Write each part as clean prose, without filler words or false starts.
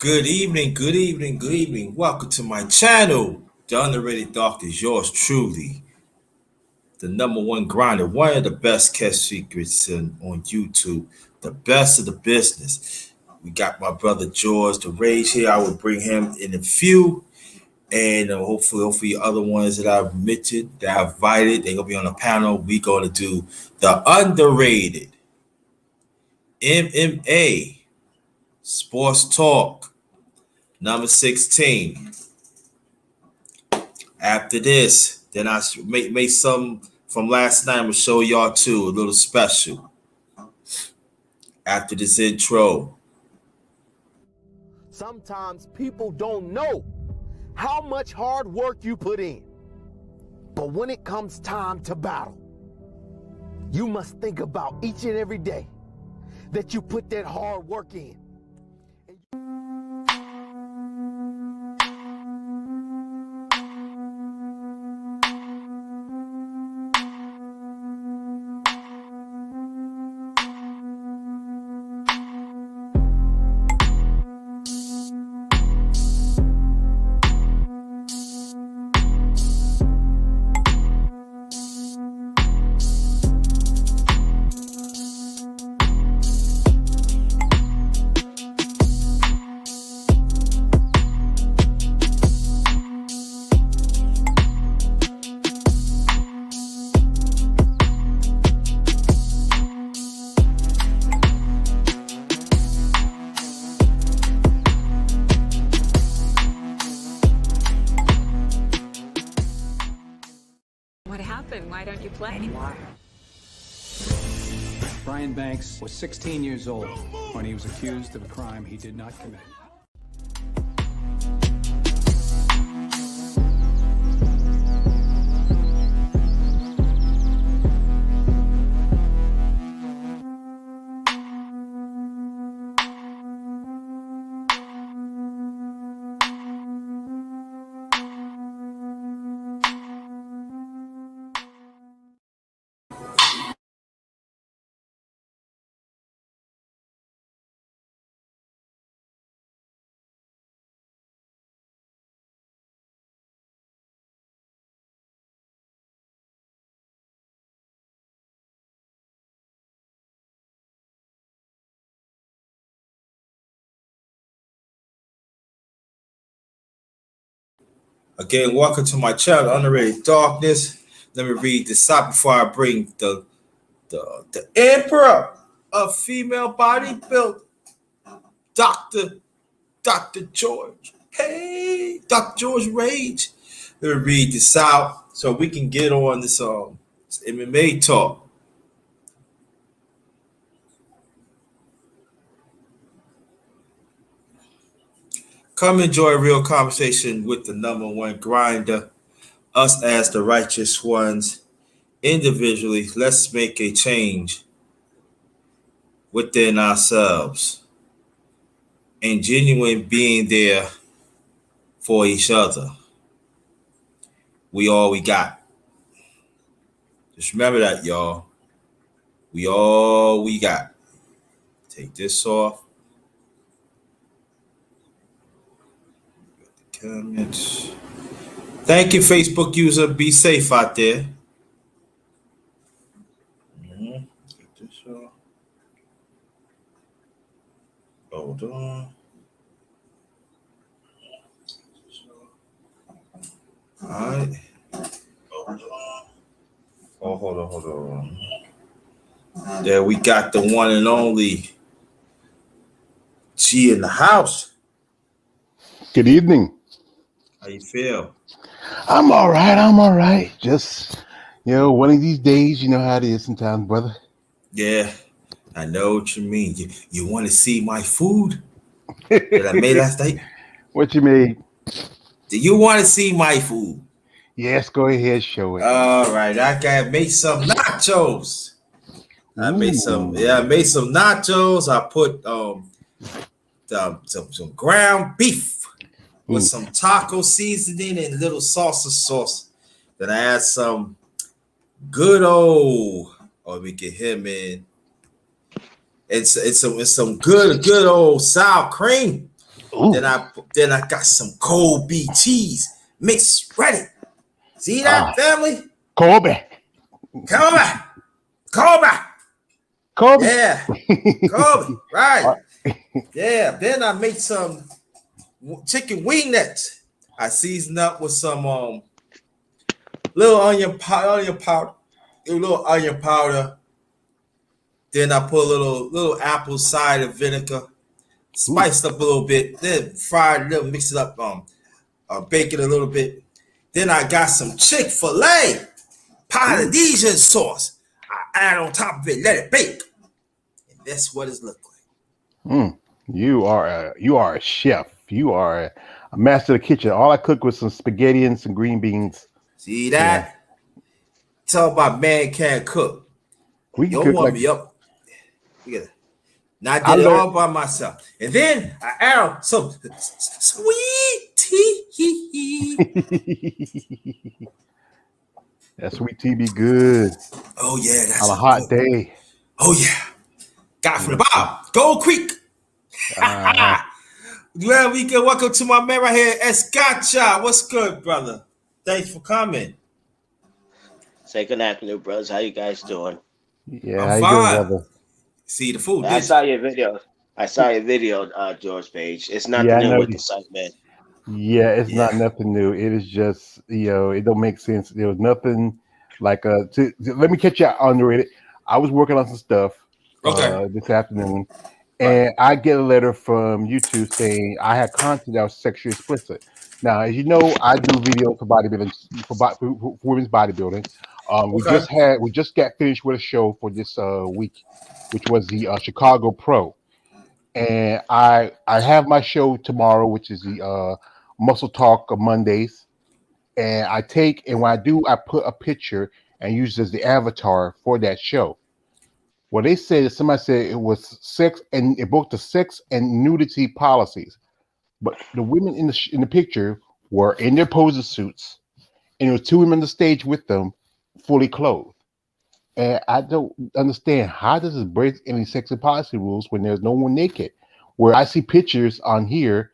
Good evening, good evening, good evening. Welcome to my channel. The Underrated Doctor is yours truly. The number one grinder, one of the best kept secrets on YouTube, the best of the business. We got my brother George, the Rage here. I will bring him in a few. And hopefully other ones that I've mentioned, that I've invited, they're going to be on the panel. We're going to do the Underrated MMA Sports Talk, number 16. After this, then I make some from last night. I'm gonna show y'all too, a little special. After this intro. Sometimes people don't know how much hard work you put in. But when it comes time to battle, you must think about each and every day that you put that hard work in. What happened? Why don't you play anymore? Brian Banks was 16 years old when he was accused of a crime he did not commit. Again, welcome to my channel, Underrated Darkness. Let me read this out before I bring the emperor of female bodybuilding, Dr. George. Hey, Dr. George Rage. Let me read this out so we can get on this MMA talk. Come enjoy a real conversation with the number one grinder, us as the righteous ones. Individually, let's make a change within ourselves and genuine being there for each other. We all we got. Just remember that, y'all. We all we got. Take this off. Comments. Thank you, Facebook user. Be safe out there. Get this off. Hold on. All right. Oh, hold on. There we got the one and only G in the house. Good evening. How you feel? I'm all right. Just, one of these days, you know how it is sometimes, brother. Yeah, I know what you mean. You want to see my food that I made last night? What you made? Do you want to see my food? Yes, go ahead, show it. All right, I got made some nachos. I made some nachos. I put some ground beef with some taco seasoning and little salsa sauce. Then I add some good old, or we get him in. It's some good old sour cream. Ooh. Then I got some cold beef cheese mixed ready. See Ah. that, family? Kobe. Come back. Kobe. Kobe. Yeah. Kobe. Right. Uh, Yeah. Then I made some chicken winglets. I seasoned up with some little onion powder, a little onion powder. Then I put a little apple cider vinegar, Ooh. spiced up a little bit. Then fried a little, mix it up, bake it a little bit. Then I got some Chick-fil-A Polynesian sauce. I add on top of it, let it bake. And that's what it looks like. Mm. You are a chef. You are a master of the kitchen. All I cooked was some spaghetti and some green beans. See Yeah. that? Tell about man can't cook. We can You'll cook warm like me up. Yeah. And I I did it learned. all by myself. And then I add some sweet tea. That sweet tea be good Oh yeah, on that's a a hot good one. day. Oh yeah. Got from the Yes, sir. bottom. Gold Creek. Uh-huh. Well, we can welcome to my man right here, Escacha. What's good, brother? Thanks for coming. Say good afternoon, brothers. How you guys doing? Yeah, I'm how you doing, fine. brother? See the food, I did you? saw your video. I saw your video, George Page. It's Yeah, nothing I new know. with the site, man. Yeah, it's Yeah. not nothing new. It is just, it don't make sense. There was nothing like let me catch you out underrated. I was working on some stuff Okay. this afternoon, Right. and I get a letter from YouTube saying I had content that was sexually explicit. Now, as you know, I do videos for bodybuilding for women's bodybuilding. Okay. We just got finished with a show for this week, which was the Chicago Pro, and I have my show tomorrow, which is the Muscle Talk of Mondays. And when I do, I put a picture and use it as the avatar for that show. Well, they said somebody said it was sex and it broke the sex and nudity policies, but the women in the picture were in their poser suits, and there was two women on the stage with them, fully clothed. And I don't understand how does it break any sex and policy rules when there's no one naked. Where I see pictures on here,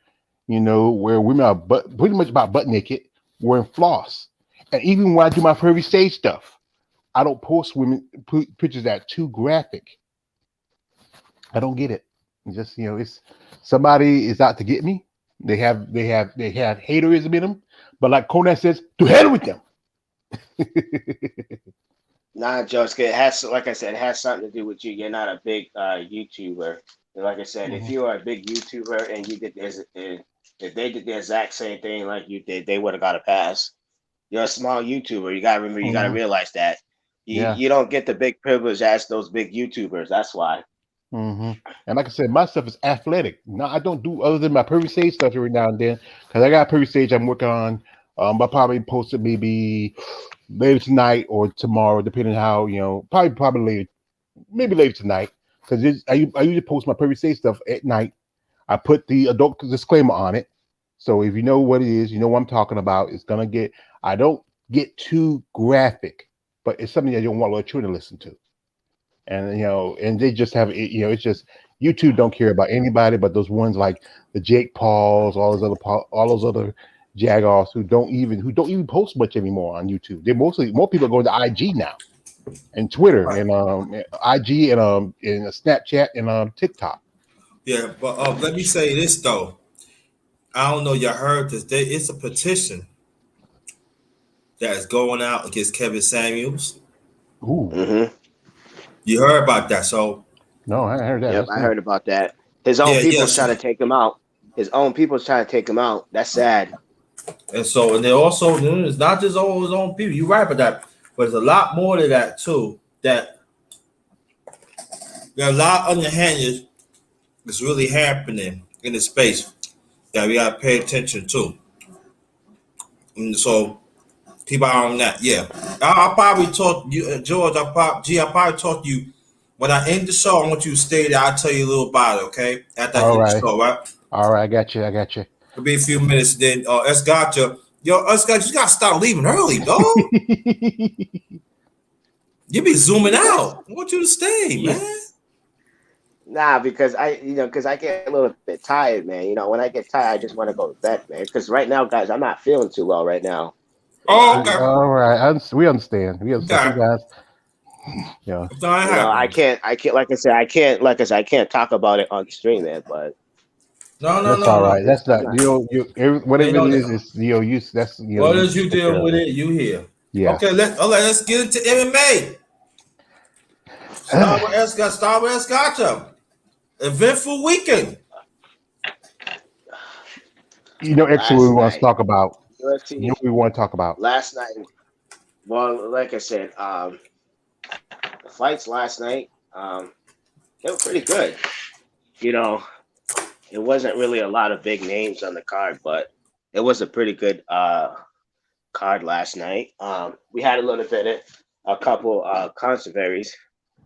where women are pretty much about butt naked, wearing floss. And even when I do my privy stage stuff, I don't post pictures that are too graphic. I don't get it. It's just it's somebody is out to get me. They have haterism in them. But like Conan says, to hell with them. Nah, George, it has, like I said, it has something to do with you. You're not a big YouTuber. And like I said, if Mhm. you are a big YouTuber and you did this, if they did the exact same thing like you did, they would have got a pass. You're a small YouTuber. You gotta remember. You gotta Mhm. realize that Yeah. you don't get the big privilege as those big YouTubers. That's why. hmm And like I said, my stuff is athletic. No, I don't do other than my Perry Sage stuff every now and then because I got a Perry Sage I'm working on. I'll probably post it maybe later tonight or tomorrow, depending on how probably later, maybe later tonight because I usually post my Perry Sage stuff at night. I put the adult disclaimer on it, so if you know what it is, you know what I'm talking about. It's gonna get. I don't get too graphic, but it's something that you don't want little children to listen to. And they just have it. It's just YouTube don't care about anybody but those ones like the Jake Pauls, all those other jagoffs who don't even post much anymore on YouTube. They're mostly more people are going to IG now and Twitter Right. and IG and Snapchat and TikTok. Yeah, but let me say this though. I don't know you heard this. It's a petition that is going out against Kevin Samuels. Ooh, Mm-hmm. You heard about that. So no, I haven't heard that. Yep, Let's I see. heard about that. His own yeah, people's yes. trying to take him out. His own people's trying to take him out. That's sad. And they also, it's not just all his own people. You're right about that. But there's a lot more to that too. That there's a lot underhanded that's really happening in the space that we gotta pay attention to. And so keep an eye on that. Yeah. I'll probably talk you, George. I'll probably talk to you when I end the show. I want you to stay there. I'll tell you a little about it, okay? After I All end the right, show, right? all right, I got you. I got you. It'll be a few minutes. Then Esgotcha. Yo, Esgotcha, you gotta start leaving early, dog. You be zooming Yeah, out. I want you to stay, yeah. man. Nah, because because I get a little bit tired, man. When I get tired, I just want to go to bed, man. Because right now, guys, I'm not feeling too well right now. Oh, I, okay. All right, we understand. We understand. Got it. Sometimes, yeah, That happens. I can't, like I said, I can't talk about it on the stream, man. But No, no, that's no, all no. right. That's I'm not not. whatever Ain't it no is you. That's what you is you take care dealing of with it. it? You here. Yeah. Okay, let's get into MMA. Star Wars Gotcha. Eventful weekend. Actually, what we Last want to night, talk about. UFC. What we want to talk about. Last night, well, like I said, the fights last night, they were pretty good. You know, it wasn't really a lot of big names on the card, but it was a pretty good card last night. We had a little bit of a couple controversies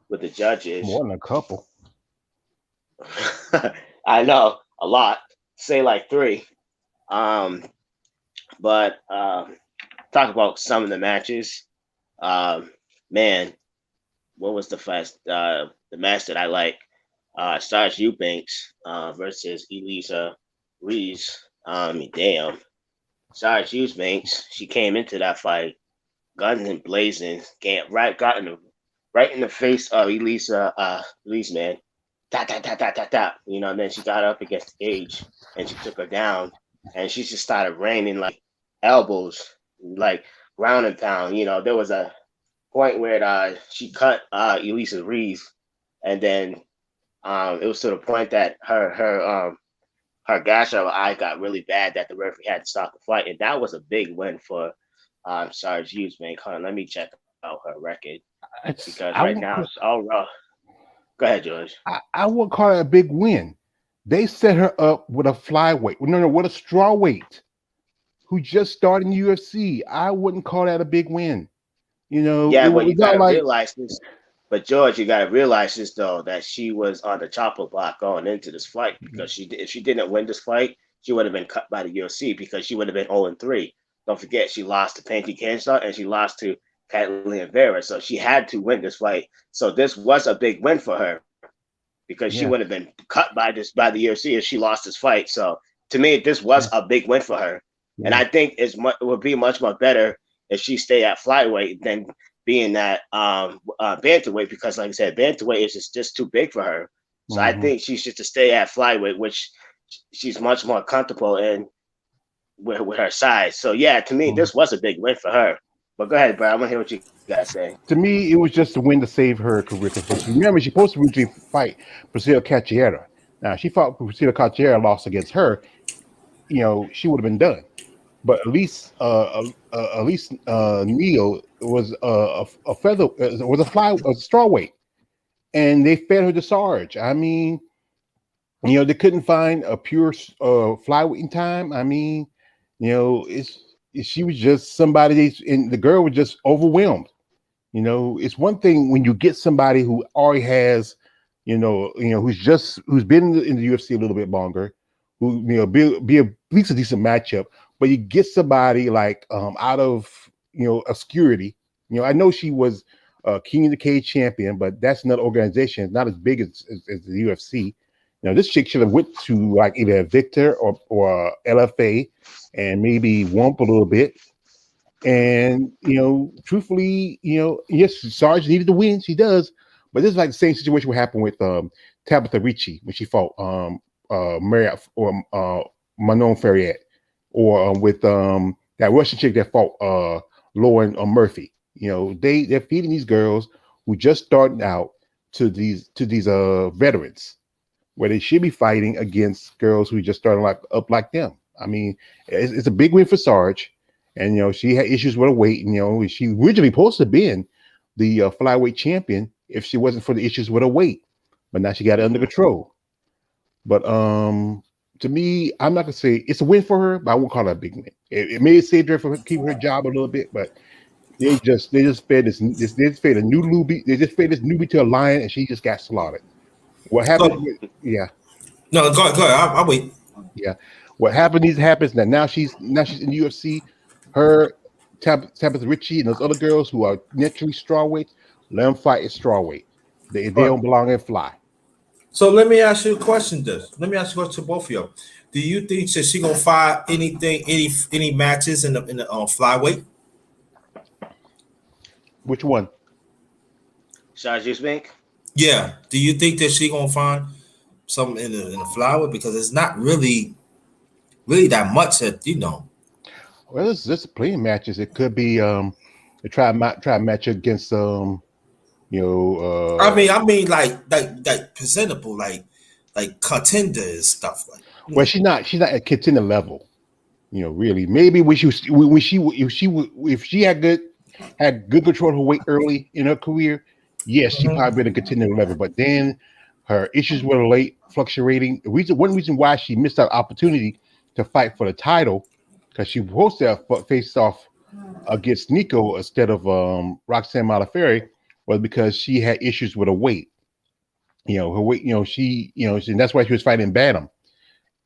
with the judges. More than a couple. I know a lot, say like three. Um, but talk about some of the matches. Um, Man, what was the match that I like? Sarge Eubanks versus Elisa Reese. Damn. Sarge Eubanks, she came into that fight, guns and blazing, got in right in the face of Elisa Reese, man. Tap, tap, tap, tap, tap, tap. And then she got up against the cage and she took her down and she just started raining like elbows, like ground and pound. There was a point where she cut Elisa Reese, and then it was to the point that her gash of her eye got really bad that the referee had to stop the fight, and that was a big win for Sarge Hughes, man. Hold on, let me check out her record It's because right now it's all rough. Go ahead, George. I would call it a big win. They set her up with a flyweight. No, with a strawweight who just started in the UFC. I wouldn't call that a big win. It Yeah, but was you not gotta like realize this. But George, you gotta realize this though that she was on the chopper block going into this fight because if she didn't win this fight, she would have been cut by the UFC because she would have been 0-3. Don't forget, she lost to Panty Kansas and she lost to Catalina Vera, so she had to win this fight. So this was a big win for her because she yeah, would have been cut by the UFC if she lost this fight. So to me, this was yeah, a big win for her, and yeah. I think it would be much more better if she stay at flyweight than being that bantamweight because, like I said, bantamweight is just too big for her. So I hmm think she should to stay at flyweight, which she's much more comfortable in with her size. So yeah, to me, hmm this was a big win for her. But go ahead, bro. I want to hear what you guys say. To me, it was just a win to save her career because remember she's supposed to originally fight Priscilla Cachoeira. Now she fought Priscilla Cachoeira, lost against her. She would have been done. But at least Neil was a feather was a straw weight, and they fed her to Sarge. I mean, they couldn't find a pure flyweight in time. I mean, she was just somebody, and the girl was just overwhelmed. It's one thing when you get somebody who already has, who's been in the UFC a little bit longer, who be at least a decent matchup. But you get somebody like out of obscurity. I know she was King of the Cage champion, but that's another organization. It's not as big as the UFC. This chick should have went to like either Victor or LFA, and maybe wump a little bit. And truthfully, yes, Sarge needed to win. She does, but this is like the same situation what happened with Tabitha Ricci when she fought Marriott or Manon Ferriet, or with that Russian chick that fought Lauren Murphy. They're feeding these girls who just starting out to these veterans where they should be fighting against girls who just starting up like them. I mean, it's a big win for Sarge. And she had issues with her weight, and she originally supposed to have been the flyweight champion if she wasn't for the issues with her weight. But now she got it under control. But to me, I'm not gonna say it's a win for her, but I won't call it a big win. It may have saved her from keeping her job a little bit, but they just fed they just fed a new newbie. They just fed this newbie to a lion, and she just got slaughtered. What happened? So, Yeah, no, go ahead. I'll wait. yeah. What happened happens that now she's in the UFC. Her Tabitha Ritchie and those other girls who are naturally strawweights, let them fight at strawweight. They All right. don't belong in fly. So let me ask you a question. Let me ask you a question to both of you. Do you think that she gonna fight anything, any matches in the flyweight? Which one? Shajus Bank. Yeah. Do you think that she gonna find something in the flyweight because it's not really that much that you know. Well, this plenty matches. It could be to try match against you know Like presentable, like contenders stuff like you well know. she's not at contender level. You know, really. Maybe when she if she had good control of her weight early in her career, yes, she Mhm. probably been a contender level. But then her issues with her late fluctuating. One reason why she missed that opportunity to fight for the title because she was supposed to have faced off against Nico instead of Roxanne Modafferi was because she had issues with her weight. You know, her weight. And that's why she was fighting Bantam.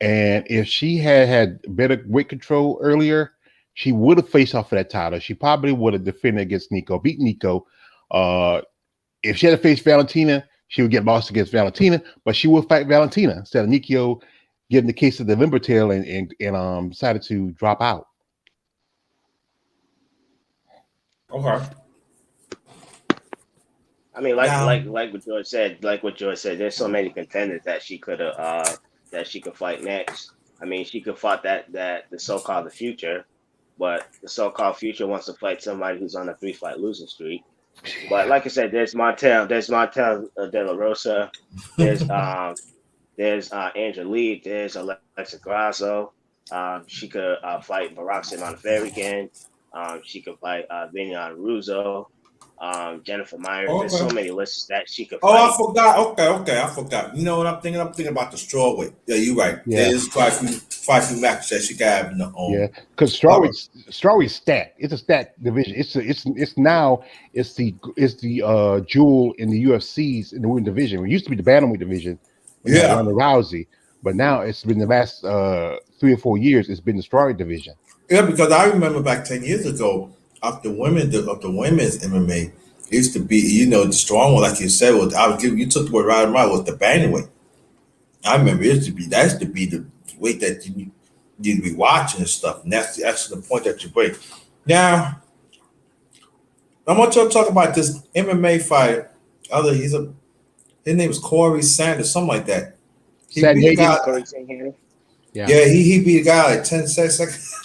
And if she had better weight control earlier, she would have faced off for that title. She probably would have defended against Nico, beat Nico. If she had to face Valentina, she would get lost against Valentina, but she would fight Valentina instead of Nico getting the case of the limber tail and decided to drop out. Okay. I mean, Now, like what George said, there's so many contenders that she could fight next. I mean, she could fight that the so-called the future, but the so-called future wants to fight somebody who's on a 3-fight losing streak. But like I said, there's Montel De La Rosa, there's Angela Lee, there's Alexa Grasso. She could fight Barack Modafferi again. She could fight Viviane Russo, Jennifer Meyer. There's so okay. many lists that she could Oh, I fight. forgot. Okay, I forgot. You know what I'm thinking? I'm thinking about the strawweight. Yeah, you're right. Yeah, There's quite a few matches that she got have in the yeah. Because All right. strawweight stat. It's a stat division. It's now it's the jewel in the UFC's in the women's division. It used to be the bantamweight division when they had Yeah, Ronda Rousey, but now it's been the last 3 or 4 years. It's been the strawweight division. yeah, because I remember back 10 years ago, of the women's MMA, it used to be the strong one, like you said. Was I would give you took the word right out was the bantamweight. I remember it used to be that used to be the weight that you'd be watching and stuff, and that's the point that you bring. Now, I want you to talk about this MMA fighter. His name was Corey Sanders, something like that. He beat a Sandhagen, guy. Corey Sandhagen. yeah, Yeah, he beat a guy like 10 seconds.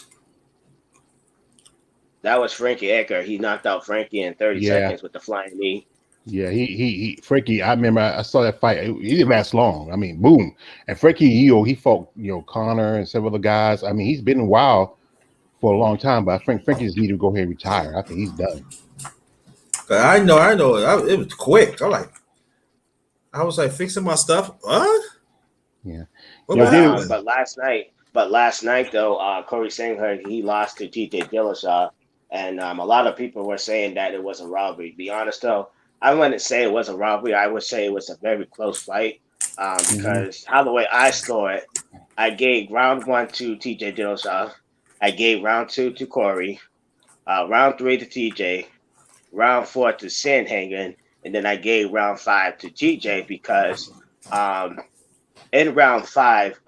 That was Frankie Edgar. He knocked out Frankie in 30 yeah, seconds with the flying knee. yeah. He Frankie. I remember I saw that fight. It didn't last long. I mean, boom. And Frankie, he fought Connor and several other guys. I mean, he's been wild for a long time, but I think Frankie just need to go ahead and retire. I think he's done. I know. It was quick. I was like fixing my stuff. What? Yeah. What You know, then happened? But last night though, Corey Sandhagen he lost to TJ Dillashaw, and a lot of people were saying that it was a robbery. To be honest though, I wouldn't say it was a robbery. I would say it was a very close fight mhm. because how the way I score it, I gave round one to TJ Dillashaw, I gave round two to Corey, round three to TJ, round four to Sandhagen, and then I gave round five to TJ because um, in round five,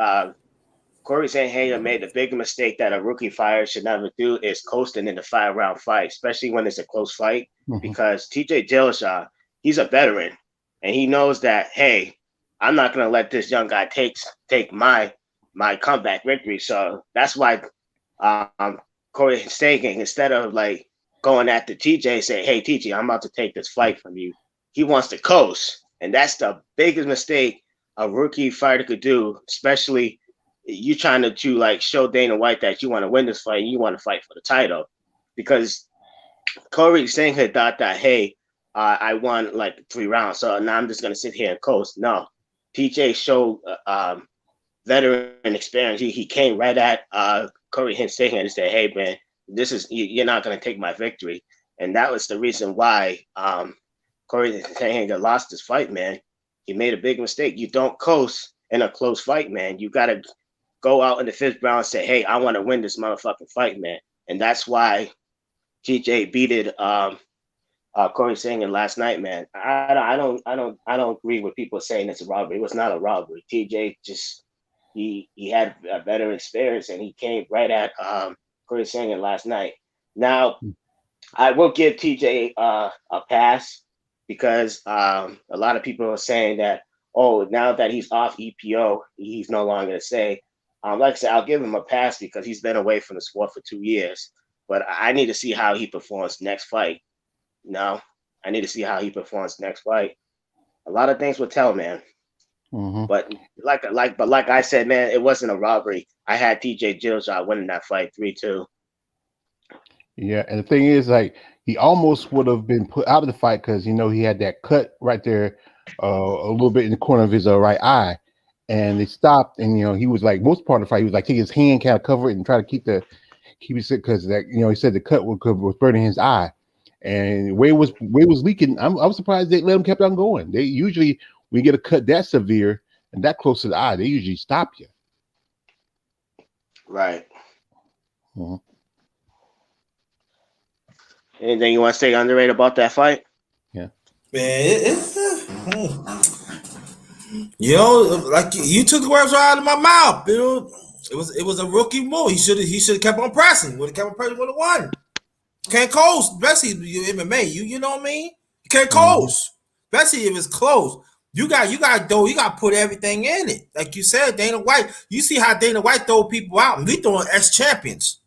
Corey Sandhagen made the big mistake that a rookie fighter should never do is coasting in the 5-round fight, especially when it's a close fight, Mhm. because TJ Dillashaw, he's a veteran, and he knows that, hey, I'm not gonna let this young guy take my comeback victory. So that's why Corey Sandhagen, instead of like going at the TJ, say, hey TJ, I'm about to take this fight from you, he wants to coast. And that's the biggest mistake a rookie fighter could do, especially you trying to like show Dana White that you want to win this fight and you want to fight for the title. Because Corey Sandhagen thought that, hey, I won like 3 rounds, so now I'm just gonna sit here and coast. No, TJ showed veteran experience. He came right at Corey Sandhagen and said, hey man, you're not gonna take my victory. And that was the reason why Corey Sandhagen lost this fight, man. He made a big mistake. You don't coast in a close fight, man. You gotta go out in the fifth round and say, hey, I want to win this motherfucking fight, man. And that's why TJ beat it Corey Singh last night, man. I don't agree with people saying it's a robbery. It was not a robbery. TJ just he had a better experience and he came right at Corey Singh last night. Now I will give TJ a pass because a lot of people are saying that, oh, now that he's off EPO, he's no longer to say. Like I said, I'll give him a pass because he's been away from the sport for 2 years. But I need to see how he performs next fight. No, I need to see how he performs next fight. A lot of things will tell, man. Mm-hmm. But like I said, man, it wasn't a robbery. I had TJ Dillashaw winning that fight 3-2. Yeah, and the thing is, like, he almost would have been put out of the fight because he had that cut right there, a little bit in the corner of his right eye, and they stopped, and he was like most part of the fight, he was like taking his hand, kind of cover it and try to keep it sick because that he said the cut was burning his eye, and the way it was leaking. I was surprised they let him kept on going. They usually when you get a cut that severe and that close to the eye, they usually stop you. Right. Mm-hmm. Anything you want to say underrated about that fight? Yeah. Man, like you took the words right out of my mouth. It was a rookie move. He should have kept on pressing. Would have kept on pressing. Would have won. Can't coast, especially your MMA. You know what I mean? You can't coast, especially if it's close. You got to put everything in it. Like you said, Dana White. You see how Dana White throw people out, and we throwing ex-champions.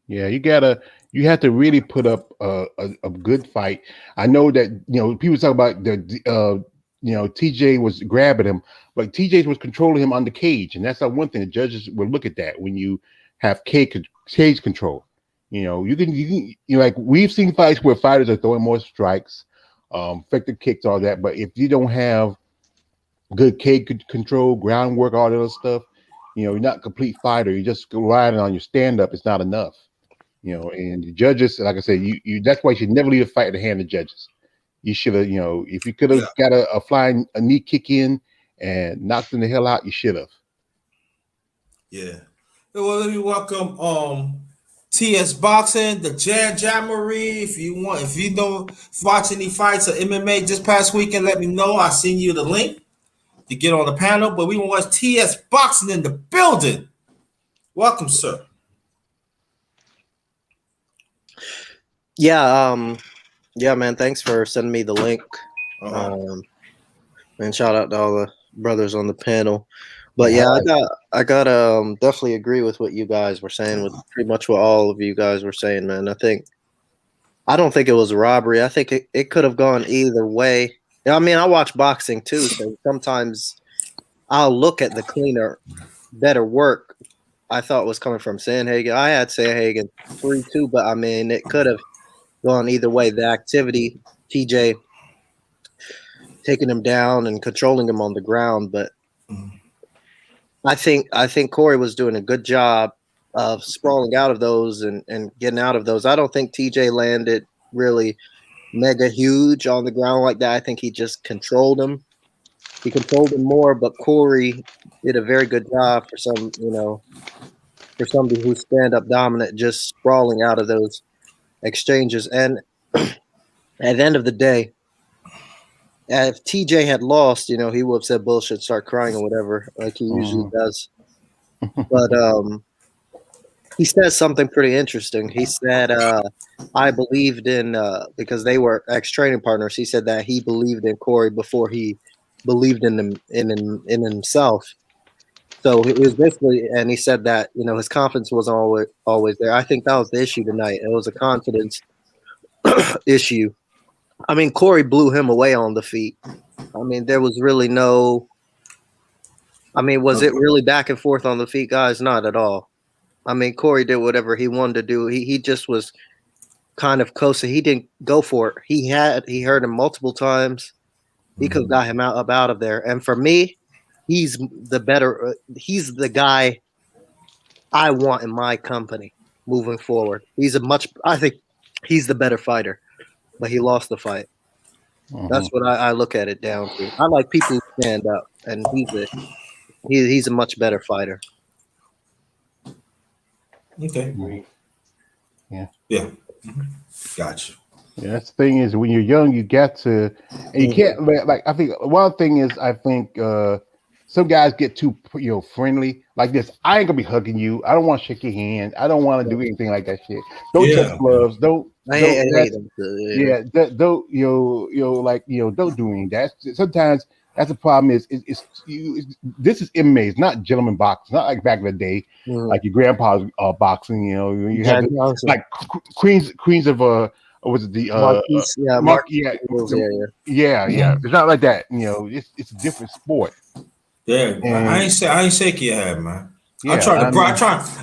Yeah, you have to really put up a good fight. I know that people talk about the TJ was grabbing him, but TJ was controlling him on the cage, and that's not one thing the judges will look at that when you have cage control. You can like we've seen fights where fighters are throwing more strikes, effective kicks, all that, but if you don't have good cage control, groundwork, all that other stuff, you're not a complete fighter. You're just relying on your stand up. It's not enough. And the judges, like I said, you that's why you should never leave a fight in the hand of judges. You should have, if you could have got a flying knee kick in and knocked him the hell out, you should have. Yeah. Well, let me welcome TS Boxing, the Jamboree. If you watch any fights or MMA this past weekend, let me know. I send you the link to get on the panel. But we want to watch TS Boxing in the building. Welcome, sir. Yeah, man. Thanks for sending me the link. And shout out to all the brothers on the panel. But yeah, I got definitely agree with what you guys were saying, with pretty much what all of you guys were saying, man. I don't think it was a robbery. I think it could have gone either way. I mean, I watch boxing too, so sometimes I'll look at the cleaner, better work I thought was coming from Sandhagen. I had Sandhagen 3-2, but I mean, it could have gone either way. The activity, TJ taking him down and controlling him on the ground, but I think Corey was doing a good job of sprawling out of those and getting out of those. I don't think TJ landed really mega huge on the ground like that. I think he just controlled him. He controlled him more, but Corey did a very good job for for somebody who's stand-up dominant, just sprawling out of those exchanges. And at the end of the day, if TJ had lost, he would have said bullshit, start crying or whatever, like he usually does. But he said something pretty interesting. He said, I believed in, because they were ex-training partners, he said that he believed in Corey before he believed in himself. So it was basically, and he said that, his confidence wasn't always there. I think that was the issue tonight. It was a confidence issue. I mean, Corey blew him away on the feet. I mean, there was really no. I mean, was it really back and forth on the feet, guys? Not at all. I mean, Corey did whatever he wanted to do. He just was kind of coasting. He didn't go for it. He heard him multiple times. He could have got him out of there. And for me, he's the better. He's the guy I want in my company moving forward. I think he's the better fighter. But he lost the fight. That's what I look at it down to. I like people who stand up, and he's a much better fighter. Okay. Yeah. Yeah. Gotcha. Yeah, that's the thing is when you're young, you got to, and you can't like. I think one thing is I think some guys get too friendly like this. I ain't gonna be hugging you. I don't want to shake your hand. I don't want to do anything like that shit. Don't touch Yeah. gloves. I Don't. hate them too, yeah. Yeah, don't like don't do any of that. Sometimes that's the problem. This is MMA. It's not gentleman boxing. It's not like back in the day, Mhm. like your grandpa's boxing. You had Jack Johnson, like queens of was it the Marquise, yeah, Mark? Marquise Ingles, yeah, yeah. Yeah. It's not like that. It's a different sport. Yeah, And I ain't shaking your hand, man. I'm yeah, trying to,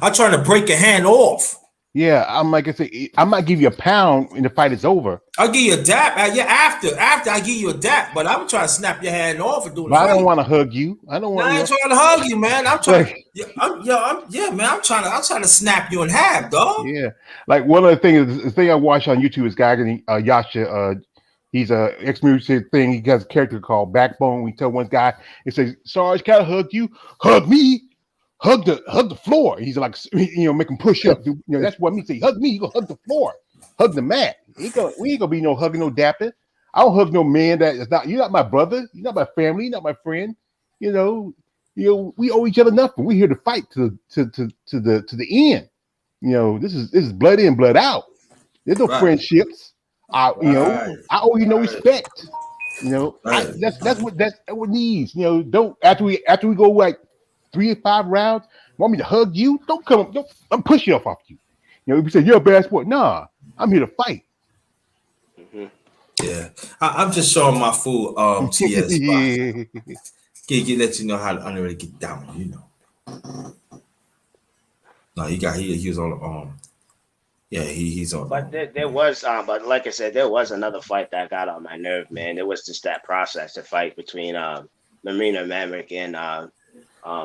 I'm trying to break your hand off. yeah. I'm like I say, I might give you a pound when the fight is over. I'll give you a dap. Yeah, after I give you a dap, but I'm trying to snap your hand off and doing the But I don't fight. want to hug you. I don't No, want I ain't trying to hug you, man. I'm trying. like. Yeah, man. I'm trying to snap you in half, dog. Yeah, like one of the things, the thing I watch on YouTube is guy Yasha. He's a ex-music thing. He has a character called Backbone. We tell one guy, he says, "Sarge, can I hug you? Hug me. Hug the floor." He's like, make him push up. That's what I mean. Say, hug me. You go hug the floor. Hug the mat. We ain't gonna be no hugging, no dapping. I don't hug no man that is not. You're not my brother. You're not my family. You're not my friend. You know. We owe each other nothing. We're here to fight to the end. This is blood in, blood out. There's no Right, friendships. right, I owe you no right, respect. right. That's what needs. Don't after we go like 3 or 5 rounds, want me to hug you? Don't I'm pushing off you. If you say you're a bad sport, nah, I'm here to fight. Mhm. Yeah, I'm just showing my full TS spot. Yeah. Get let you know how to really get down. No, he was on the Yeah, he's on. But there was, but like I said, there was another fight that got on my nerve, man. It was just that process, the fight between Marina Maverick and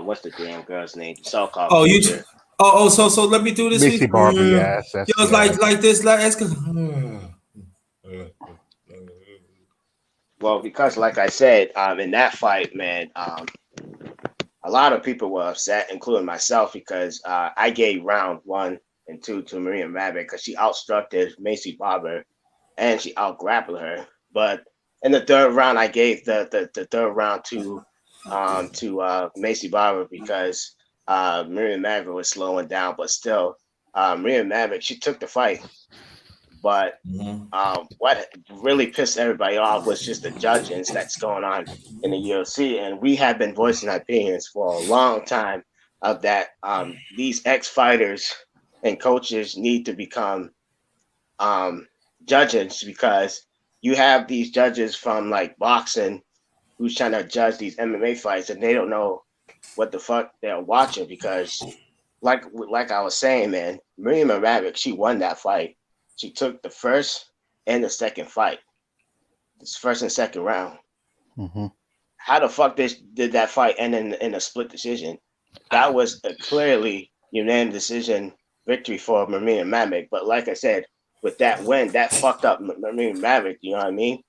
what's the damn girl's name? So-called Oh, Future. so let me do this Missy week. Barber, yes, Yo, that's it's yeah. like this, like that's cause. Well, because like I said, in that fight, man, a lot of people were upset, including myself, because I gave round 1 and 2 to Maria Maverick because she outstructed Macy Barber and she outgrappled her. But in the third round, I gave the third round to Macy Barber because Maria Maverick was slowing down, but still, Maria Maverick, she took the fight. But what really pissed everybody off was just the judgings that's going on in the UFC, and we have been voicing our opinions for a long time of that. These ex-fighters and coaches need to become judges because you have these judges from like boxing who's trying to judge these MMA fights, and they don't know what the fuck they're watching because, like I was saying, man, Miriam Maverick, she won that fight. She took the first and the second fight. This first and second round. Mm-hmm. How the fuck did that fight end in a split decision? That was a clearly unanimous decision victory for Marina Maverick. But like I said, with that win, that fucked up Marina Maverick. You know what I mean?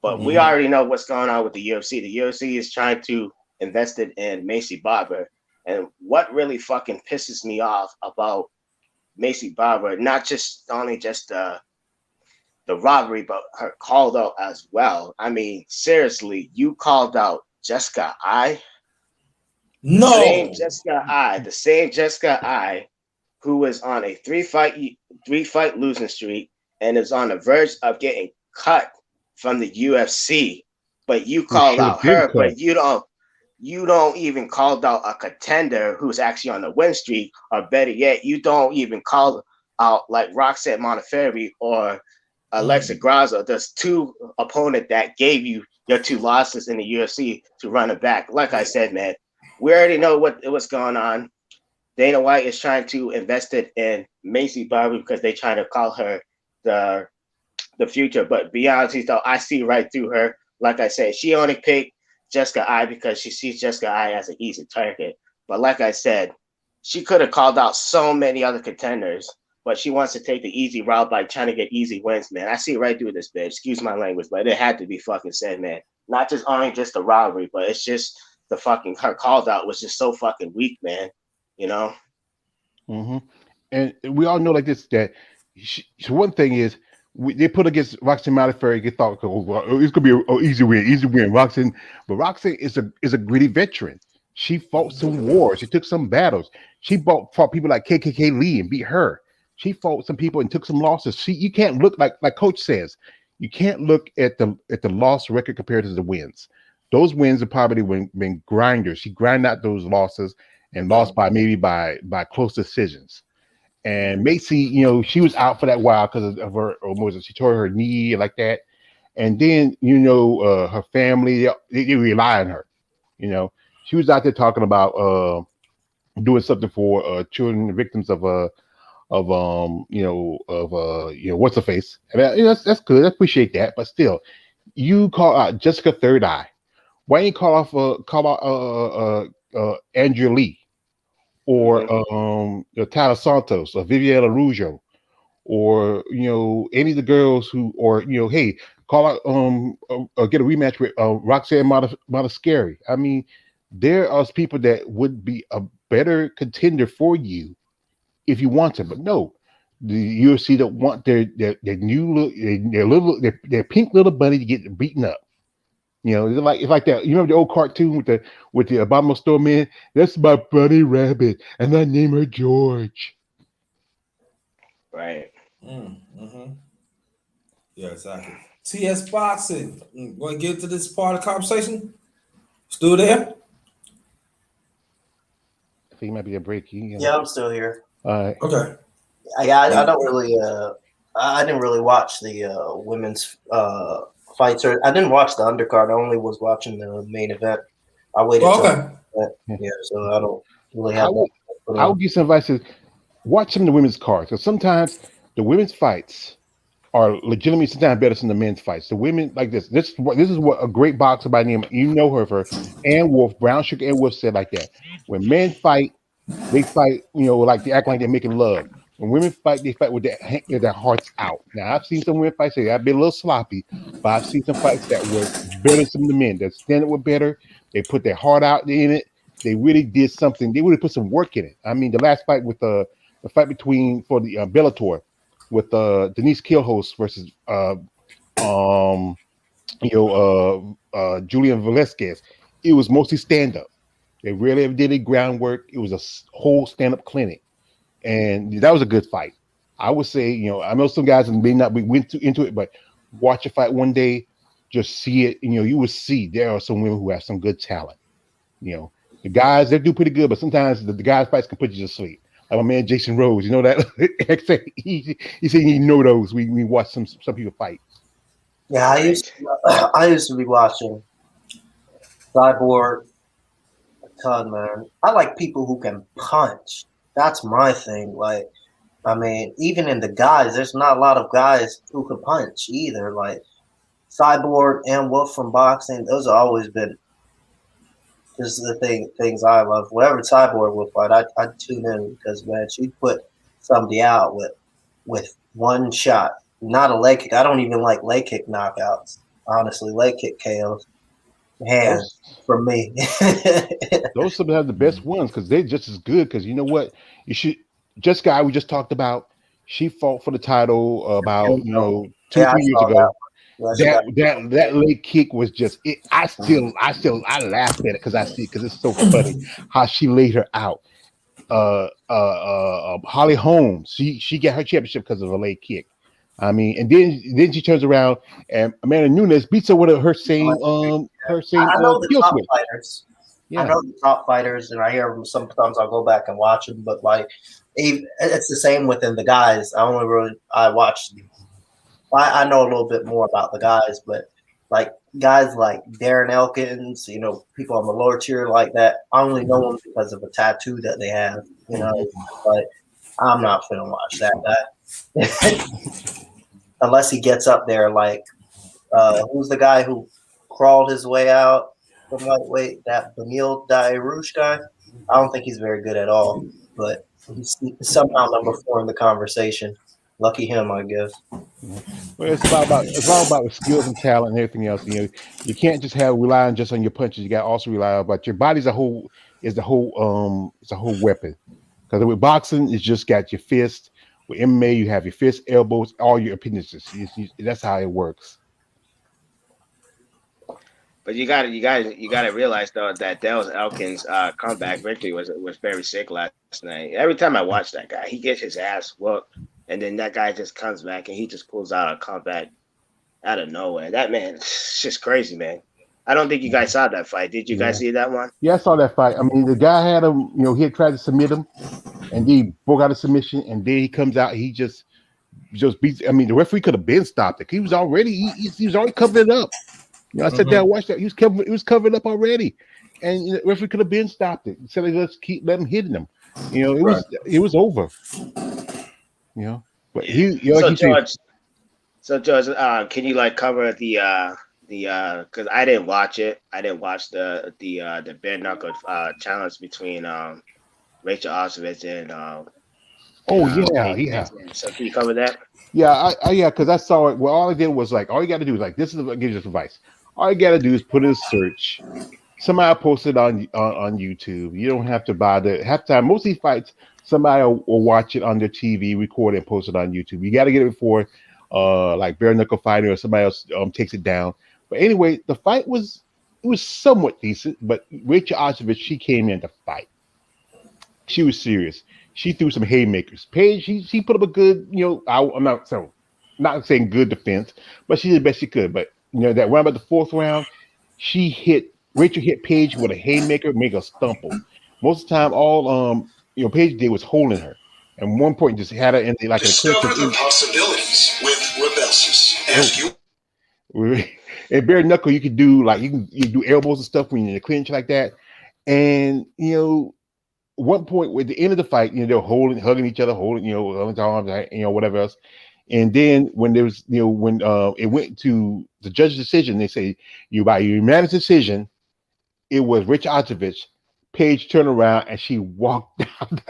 But we already know what's going on with the UFC. The UFC is trying to invest it in Macy Barber. And what really fucking pisses me off about Macy Barber, not just only just the robbery, but her called out as well. I mean, seriously, you called out Jessica I, the same No, Jessica I, who was on a three fight losing streak and is on the verge of getting cut from the UFC. But you Who called should have out been her, cut. but you don't even called out a contender who's actually on the win streak, or better yet, you don't even call out like Roxanne Modafferi or Alexa Grasso. There's 2 opponent that gave you your 2 losses in the UFC to run it back. Like I said, man, we already know what's going on. Dana White is trying to invest it in Macy Barber because they trying to call her the future. But be honest, though, I see right through her. Like I said, she only picked Jessica I because she sees Jessica I as an easy target. But like I said, she could have called out so many other contenders, but she wants to take the easy route by trying to get easy wins, man. I see right through this bitch. Excuse my language, but it had to be fucking said, man. Not just only just the robbery, but it's just the fucking her called out was just so fucking weak, man. You know? Mm-hmm. And we all know like this that so one thing is they put against Roxanne Modafferi. You thought, oh, well, it's gonna be an easy win. Roxanne, but Roxanne is a gritty veteran. She fought some wars. She took some battles. She fought people like KKK Lee and beat her. She fought some people and took some losses. You can't look like Coach says. You can't look at the loss record compared to the wins. Those wins have probably been grinders. She grinded out those losses and lost by close decisions. And Macy, she was out for that while because of her, or was it, she tore her knee like that. And then, her family, they rely on her. She was out there talking about doing something for children victims of what's her face. And that's good. I appreciate that. But still, you call out Jessica Third Eye. Why ain't call out Andrea Lee or Tyler Santos or Viviana Rujo or any of the girls who, or hey, call out get a rematch with Roxanne Modafferi. I mean, there are people that would be a better contender for you if you want to, but no, the UFC don't want their new their pink little bunny to get beaten up. It's like that. You remember the old cartoon with the Abominable Snowman? That's my bunny rabbit, and I name her George. Right. Mm-hmm. Yeah, exactly. TS Boxing. Want to get to this part of the conversation? Still there? I think it might be a break. Yeah, I'm still here. All right. Okay. I don't really I didn't really watch the women's fights, or I didn't watch the undercard. I only was watching the main event. I waited till so I don't really have. I would give some advice to watch some of the women's cards, because sometimes the women's fights are legitimately sometimes better than the men's fights. The women like this. This is what a great boxer by name, her for Ann Wolf, Brown Sugar Ann Wolf said like that. When men fight, they fight, like they act like they're making love. When women fight, they fight with their hearts out. Now, I've seen some women fights say I've been a little sloppy, but I've seen some fights that were better than some of the men. Their standard were better. They put their heart out in it. They really did something. They really put some work in it. I mean, the last fight with the fight for the Bellator with Denise Killhouse versus Julian Velasquez, it was mostly stand up. They really did a groundwork. It was a whole stand up clinic, and that was a good fight. I would say, I know some guys may not be into it, but watch a fight one day, just see it. You will see there are some women who have some good talent. The guys, they do pretty good, but sometimes the guys' fights can put you to sleep. Like my man Jason Rose, that he said he know those. We watch some people fight. Yeah, I used to be watching Cyborg a ton, man. I like people who can punch. That's my thing. Like, I mean, even in the guys, there's not a lot of guys who can punch either. Like Cyborg and Wolf from boxing, those have always been just the things I love. Whatever Cyborg will fight, I tune in because, man, she put somebody out with one shot. Not a leg kick. I don't even like leg kick knockouts. Honestly, leg kick KOs. Hands for me. Those some have the best ones because they're just as good. Because you know what, you should. Jessica, we just talked about. She fought for the title about 2-3 years ago. That leg kick was just it. I laughed at it because I see it because it's so funny how she laid her out. Holly Holmes, she got her championship because of a leg kick. I mean, and then she turns around and Amanda Nunes beats her with her same I know the top fighters. Yeah. I know the top fighters, and I hear them sometimes. I'll go back and watch them, but like, it's the same within the guys. I know a little bit more about the guys, but like guys like Darren Elkins, people on the lower tier like that, I only know them because of a tattoo that they have, but I'm not finna watch that guy. Unless he gets up there like, who's the guy who crawled his way out from lightweight, that Benil Dairouche guy? I don't think he's very good at all, but he's somehow number 4 in the conversation. Lucky him, I guess. Well, it's all about skills and talent and everything else. You can't just rely on just on your punches. You got to also rely on, but your body's a whole weapon. Because with boxing, it's just got your fist. With MMA, you have your fists, elbows, all your appendages. That's how it works. But you gotta realize though that Dale Elkins' comeback victory was very sick last night. Every time I watch that guy, he gets his ass whooped, and then that guy just comes back and he just pulls out a comeback out of nowhere. That man, it's just crazy, man. I don't think you guys saw that fight. Did you Yeah. guys see that one? Yeah, I saw that fight. I mean, the guy had him, he had tried to submit him, and then he broke out a submission, and then he comes out, he just beats. I mean, the referee could have been stopped it. He was already he was already covering it up. I sat there and watched that. He was covered up already, and the referee could have been stopped it. Instead of just let him hitting him. It was over. But So George, can you like cover the because I didn't watch it. I didn't watch the bare knuckle challenge between Rachel Ostovich and yeah. So can you cover that? Yeah, because I saw it. Well, all I did was all you got to do is this is give you this advice. All you got to do is put in a search. Somebody posted on YouTube. You don't have to buy the halftime. Most of these fights, somebody will watch it on their TV, record it, and post it on YouTube. You got to get it before, like bare knuckle fighting or somebody else takes it down. But anyway, the fight was somewhat decent. But Rachel Ostovich, she came in to fight. She was serious. She threw some haymakers. Paige, she put up a good, I'm not saying good defense, but she did the best she could. But that round about the fourth round, Rachel hit Paige with a haymaker, make her stumble. Most of the time, all Paige did was holding her. And one point just had her in the Discover the possibilities with Rebelsis. And bare knuckle, you could do you do elbows and stuff when you're in the clinch like that. And one point at the end of the fight, they're hugging each other, holding arms, whatever else. And then when there was, when it went to the judge's decision, they say by unanimous decision, it was Rich Ostovich. Paige turned around and she walked down.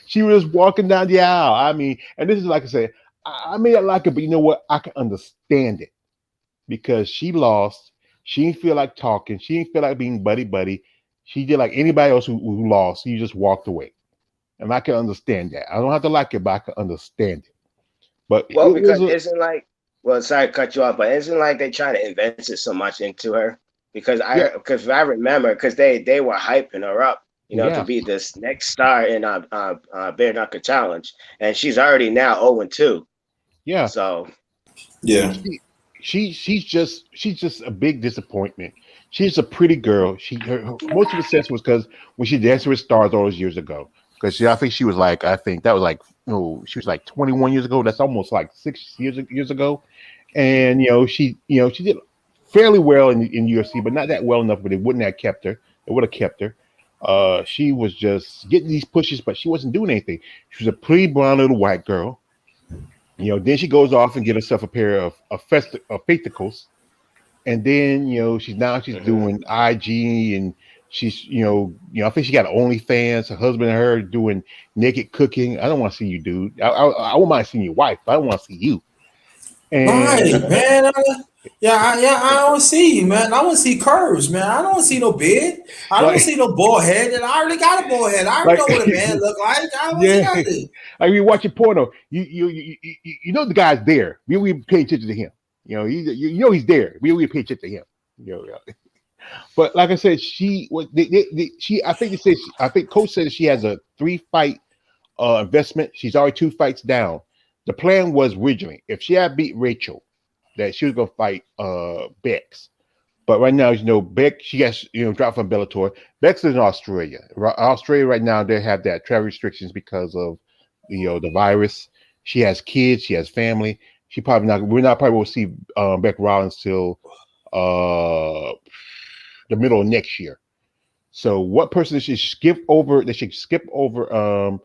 She was walking down the aisle. I mean, and this is like I said, I may not like it, but you know what? I can understand it because she lost. She didn't feel like talking. She didn't feel like being buddy. She did like anybody else who lost. She just walked away. And I can understand that. I don't have to like it, but I can understand it. But sorry to cut you off, but isn't like they trying to invest it so much into her? Because I remember because they were hyping her up, to be this next star in bare knuckle challenge, and she's already now 0-2. Yeah. So yeah. She's just a big disappointment. She's a pretty girl. Most of the success was because when she danced with stars all those years ago. Because I think she was she was like 21 years ago. That's almost like 6 years ago. And she did fairly well in UFC, but not that well enough. But they wouldn't have kept her. They would have kept her. She was just getting these pushes, but she wasn't doing anything. She was a pretty brown little white girl. Then she goes off and get herself a pair of spectacles, and then she's doing IG, and she's I think she got OnlyFans. Her husband and her doing naked cooking. I don't want to see you, dude. I won't mind seeing your wife, but I don't want to see you. And, right, man. I don't see you, man. I want to see curves, man. I don't want to see no beard. I don't want to see no bald head. And I already got a bald head. I already know what a man look like. I want to see that. Like we watching porno, you know the guy's there. We pay attention to him. He's there. We pay attention to him. But like I said, I think coach said she has a 3-fight investment. She's already 2 fights down. The plan was originally if she had beat Rachel, that she was gonna fight Bex. But right now, Bex, she got dropped from Bellator. Bex is in Australia. Australia right now, they have that travel restrictions because of the virus. She has kids, she has family. We're not probably will see Beck Rollins till the middle of next year. So what person should skip over? They should skip over.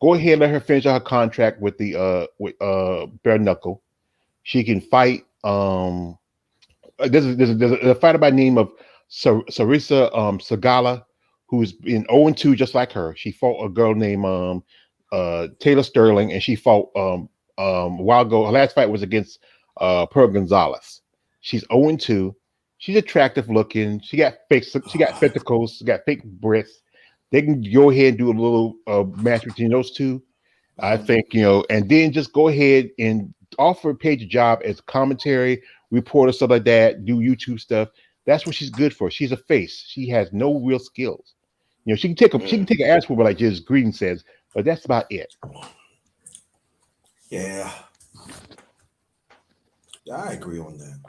Go ahead and let her finish her contract with the bare knuckle. She can fight. There's a fighter by the name of Sarissa Sagala, who's been 0-2 just like her. She fought a girl named Taylor Sterling, and she fought a while ago. Her last fight was against Pearl Gonzalez. She's 0-2. She's attractive looking. She got spectacles. She got fake breasts. they can go ahead and do a little match between those two. I think, and then just go ahead and offer Paige a job as commentary, reporter, stuff like that, do YouTube stuff. That's what she's good for. She's a face. She has no real skills. She can take an ass whooping like just Green says, but that's about it. Yeah. I agree on that.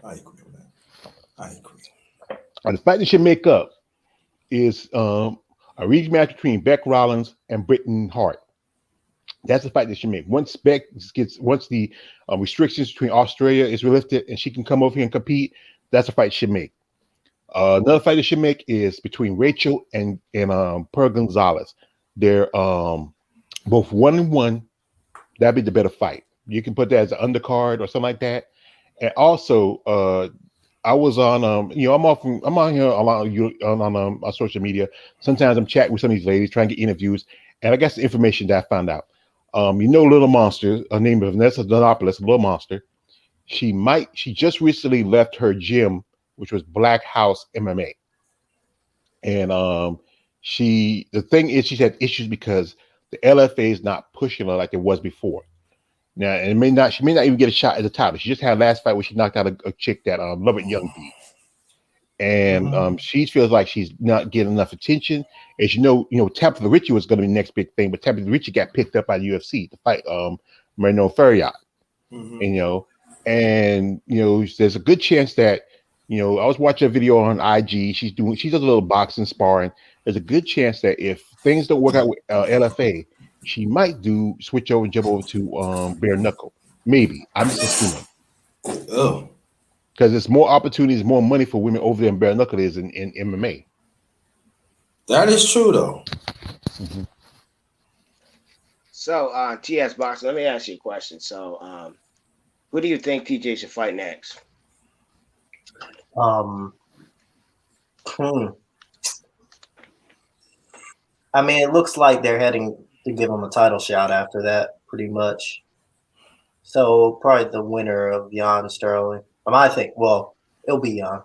I agree. The fight that should make up is a rematch between Beck Rollins and Britton Hart. That's the fight that she make. Once the restrictions between Australia is lifted and she can come over here and compete, that's a fight she make. Another fight that she make is between Rachel and Per Gonzalez. They're both 1-1. That'd be the better fight. You can put that as an undercard or something like that. And also, I was on I'm on here a lot on social media. Sometimes I'm chatting with some of these ladies trying to get interviews, and I guess the information that I found out. Little Monster, her name is Vanessa Donopoulos, Little Monster. She just recently left her gym, which was Black House MMA. And the thing is, she's had issues because the LFA is not pushing her like it was before. Now, and she may not even get a shot at the title. She just had a last fight where she knocked out a chick that Love It Young beat. And she feels like she's not getting enough attention. As you know, Tabitha Ritchie was going to be the next big thing, but Tabitha Ritchie got picked up by the UFC to fight Marino Ferriat. And there's a good chance that I was watching a video on IG. She does a little boxing sparring. There's a good chance that if things don't work out with LFA, she might switch over and jump over to bare knuckle. Maybe. I'm just assuming. Oh. Because there's more opportunities, more money for women over there in bare knuckle is in MMA. That is true, though. So, TS Boxing, let me ask you a question. So, who do you think TJ should fight next? I mean, it looks like they're heading to give him a title shot after that, pretty much. So, probably the winner of Jan Sterling. I think, it'll be Jan.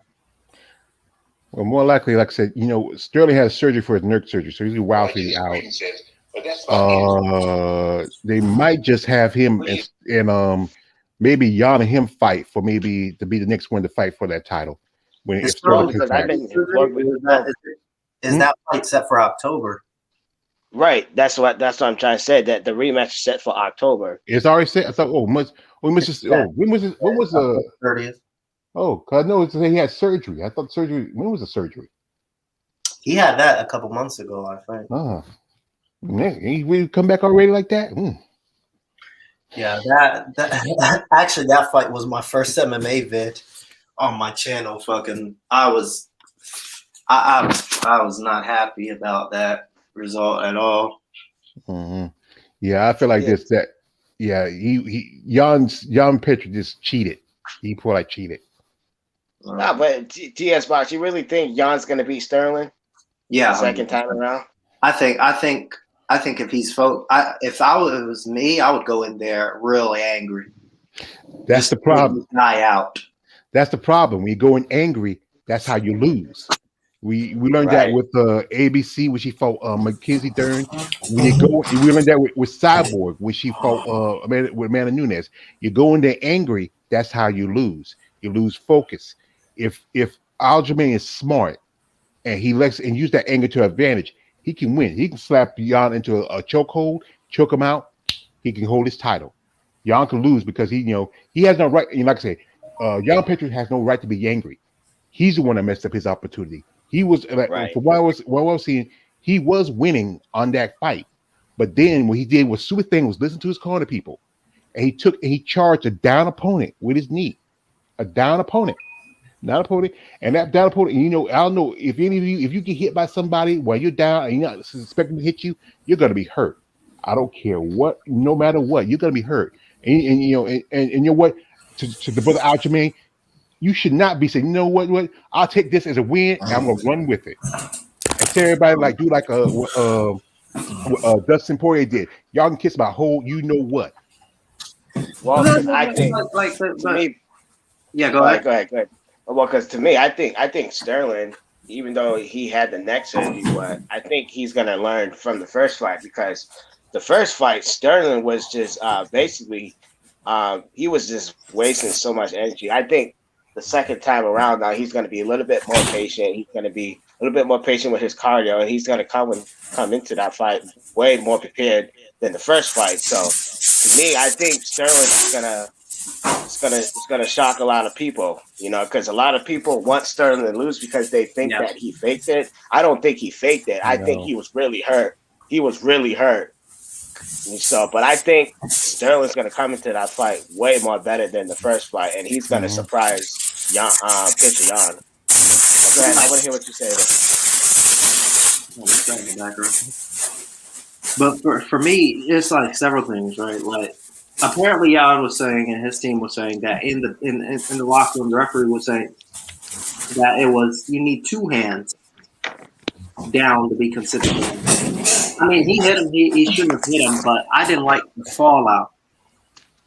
Well, more likely, like I said, Sterling had surgery for his nerve surgery, so he's wildly out. They might just have him and maybe Jan and him fight for maybe to be the next one to fight for that title. Is that fight set for October? Right. That's what I'm trying to say. That the rematch is set for October. It's already set. I thought, when was the 30th? Oh, cause I know he had surgery. I thought surgery. When was the surgery? He had that a couple months ago, I think. Oh, man, he come back already like that? Yeah, that actually that fight was my first MMA vid on my channel. I was not happy about that result at all. Yeah, I feel like Jan Petr just cheated. He cheated. Nah, but TS Box, you really think Jan's gonna beat Sterling? Yeah, second time around. I think if he's if I was me, I would go in there really angry. That's the problem. Guy out. That's the problem. When you go in angry, that's how you lose. We learned that with ABC when she fought Mackenzie Dern. We learned that with Cyborg when she fought with Amanda Nunes. You go in there angry, that's how you lose. You lose focus. If Aljamain is smart and he lets and use that anger to advantage, he can win. He can slap Jan into a chokehold, choke him out. He can hold his title. Jan can lose because he has no right. Like I say, Jan Petr has no right to be angry. He's the one that messed up his opportunity. He was from what I was seeing, he was winning on that fight. But then what he did was stupid thing was listen to his corner people, and he charged a down opponent with his knee, a down opponent. Not opponent, and that down opponent. I don't know if any of you, if you get hit by somebody while you're down and you're not expecting to hit you, you're gonna be hurt. I don't care what, no matter what, you're gonna be hurt. And you know what? To the brother Aljamain, you should not be saying, you know what? I'll take this as a win, and I'm gonna run with it. And tell everybody do like Dustin Poirier did. Y'all can kiss my whole, you know what? Well, I think to me, yeah, go ahead. Go ahead. Well, because to me, I think Sterling even though he had the neck surgery, but I think he's gonna learn from the first fight, because the first fight, Sterling was just basically he was just wasting so much energy. I think the second time around now he's gonna be a little bit more patient. He's gonna be a little bit more patient with his cardio, and he's gonna come into that fight way more prepared than the first fight. So to me, I think Sterling's gonna it's gonna shock a lot of people, because a lot of people want Sterling to lose because they think Yeah. that he faked it. I don't think he faked it. I think No. he was really hurt. He was really hurt. So, but I think Sterling's gonna come into that fight way more better than the first fight, and he's gonna surprise Pitcher Yan. Go ahead. I want to hear what you say. Oh, that's right in the background. But for me, it's like several things, right? Like apparently Jan was saying, and his team was saying that in the locker room, the referee was saying that you need two hands down to be considered. I mean, he hit him. He shouldn't have hit him, but I didn't like the fallout.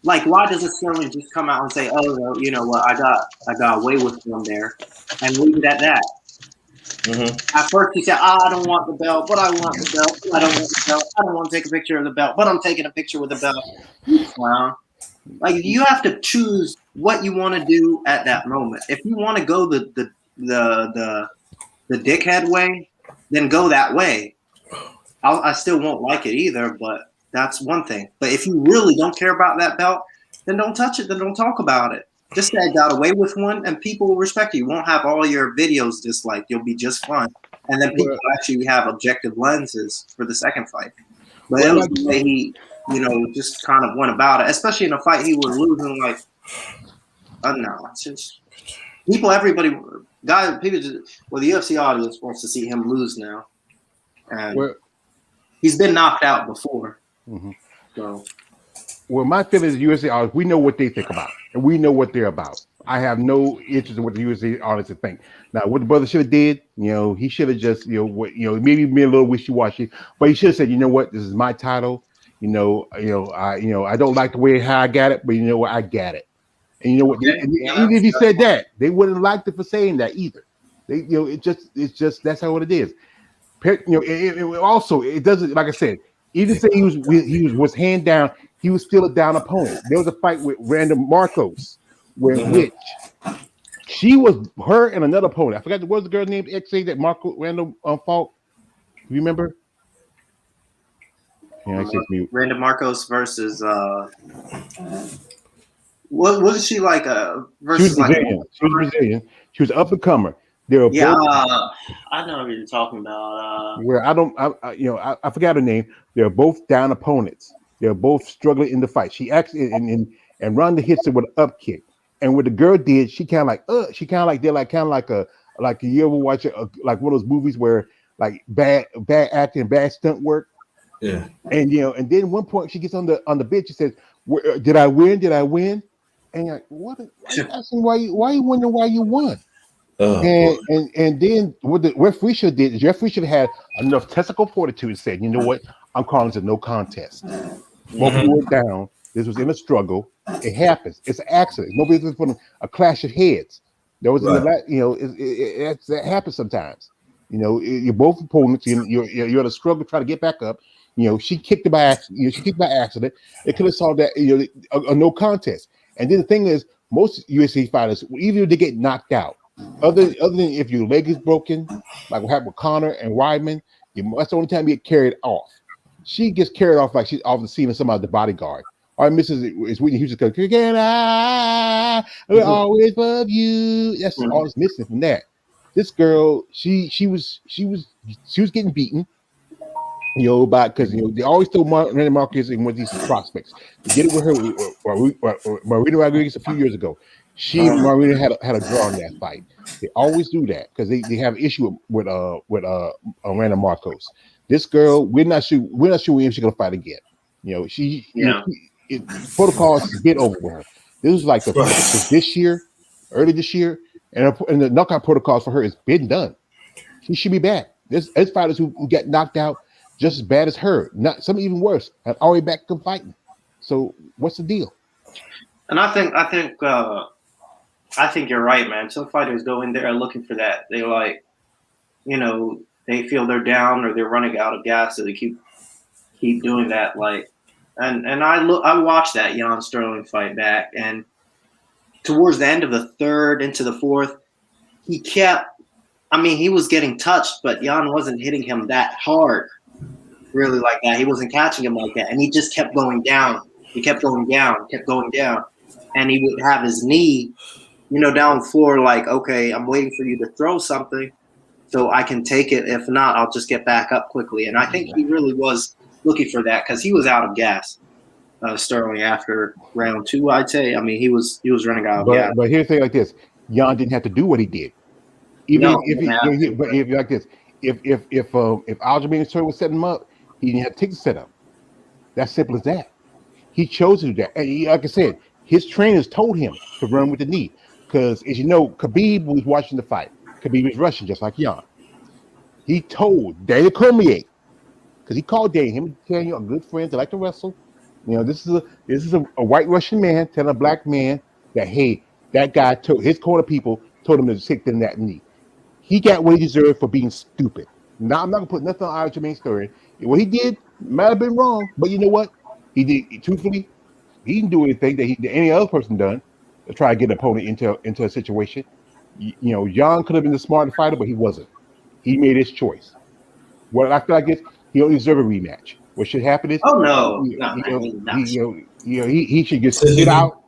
Like, why does a Sterling just come out and say, "Oh, well, you know what? I got away with one there," and leave it at that? Mm-hmm. At first, he said, "I don't want the belt, but I want the belt. I don't want the belt. I don't want to take a picture of the belt, but I'm taking a picture with the belt." You clown! Like, you have to choose what you want to do at that moment. If you want to go the dickhead way, then go that way. I still won't like it either, but that's one thing. But if you really don't care about that belt, then don't touch it. Then don't talk about it. Just say I got away with one, and people will respect you. You won't have all your videos disliked. You'll be just fine. And then people actually have objective lenses for the second fight. But it was the way he, just kind of went about it, especially in a fight he was losing. Like, no, it's just people. Everybody, people. The UFC audience wants to see him lose now, and he's been knocked out before. So. Well, my feeling is UFC artists, we know what they think about, and we know what they're about. I have no interest in what the UFC artists think. Now, what the brother should have did, he should have just, maybe been a little wishy-washy, but he should have said, you know what, this is my title. I don't like the way how I got it, but you know what, I got it. And you know what, even if he said that, they wouldn't have liked it for saying that either. They, it's just that's how it is. It doesn't, like I said, even say he was hand down, he was still a down opponent. There was a fight with Random Marcos, which she was her and another opponent. I forgot what was the girl named XA that Marco Random fought. You remember? Yeah, Random Marcos versus what was she like? Versus she was Brazilian. She was Brazilian. She was up and comer. They were both, I know what you're talking about. Where I forgot her name. They're both down opponents. They're both struggling in the fight. She actually and Ronda hits her with an up kick. And what the girl did, she kind of like you ever watch it like one of those movies where like bad acting, bad stunt work. Yeah. And and then at one point she gets on the bench. She says, "Did I win? Did I win?" And you're like, what? Why you asking why you wondering why you won? And then what the referee should have did is the referee should have had enough testicle fortitude and said, you know what, I'm calling this a no contest. Both were down. This was in a struggle. It happens. It's an accident. Nobody's looking for a clash of heads. There was that happens sometimes. You're both opponents. You're in a struggle trying to get back up. She kicked it by accident. She kicked by accident. It could have solved that. A no contest. And then the thing is, most UFC fighters, even if they get knocked out, other than if your leg is broken, like what happened with Connor and Weidman, that's the only time you get carried off. She gets carried off like she's off the scene of somebody, the bodyguard. All right, Mrs. is Whitney Houston goes, "Can I will always love you." That's all that's missing from that. This girl, she was getting beaten. Because they always told Randy Marquez and one of these prospects. They did it with her, Marina Rodriguez a few years ago. Marina had a draw in that fight. They always do that because they have an issue with Random Marcos. This girl, we're not sure when she's gonna fight again. Protocols is a bit over with her. This was like early this year, and the knockout protocols for her has been done. She should be back. There's fighters who get knocked out just as bad as her, not some even worse, and already back to fighting. So what's the deal? And I think you're right, man. Some fighters go in there looking for that. They like, they feel they're down or they're running out of gas, so they keep doing that. Like, and I watched that Jan Sterling fight back, and towards the end of the third into the fourth, he kept. I mean, he was getting touched, but Jan wasn't hitting him that hard, really like that. He wasn't catching him like that, and he just kept going down. He kept going down, and he would have his knee, down the floor, like, okay, I'm waiting for you to throw something so I can take it. If not, I'll just get back up quickly. And I think he really was looking for that because he was out of gas, Sterling, after round 2, I'd say. I mean, he was running out of gas. But here's the thing like this: Jan didn't have to do what he did. Even if like this, if Aljamain Sterling was setting him up, he didn't have to take the setup. That's simple as that. He chose to do that. And like I said, his trainers told him to run with the knee. Because, as you know, Khabib was watching the fight. Khabib was rushing just like Jan. He told Daniel Cormier, because he called Daniel, him and Daniel are good friends. They like to wrestle. This is a white Russian man telling a black man that, hey, that guy told his corner people told him to take them that knee. He got what he deserved for being stupid. Now, I'm not going to put nothing on Aljamain Sterling. What he did might have been wrong, but you know what? He did, truthfully, he didn't do anything that any other person done to try to get an opponent into a situation. Jan could have been the smarter fighter, but he wasn't. He made his choice. What I feel like is he don't deserve a rematch. What should happen is, he should just sit out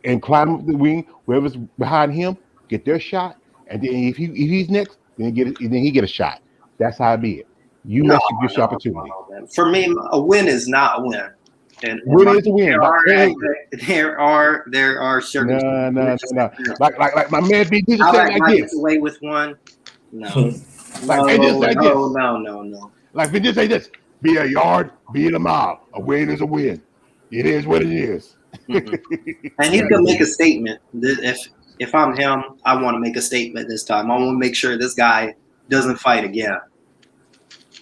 and climb up the wing. Whoever's behind him get their shot, and then if he's next, then he get a shot. That's how it be. You mess up your opportunity. For me, a win is not a win. And win is a win. There are certain. No. Like my man B. DJ said like this. Away with one. No. No. Like we just say this: be a yard, be in a mile. A win is a win. It is what it is. Mm-hmm. And he's gonna make a statement. If I'm him, I want to make a statement this time. I want to make sure this guy doesn't fight again.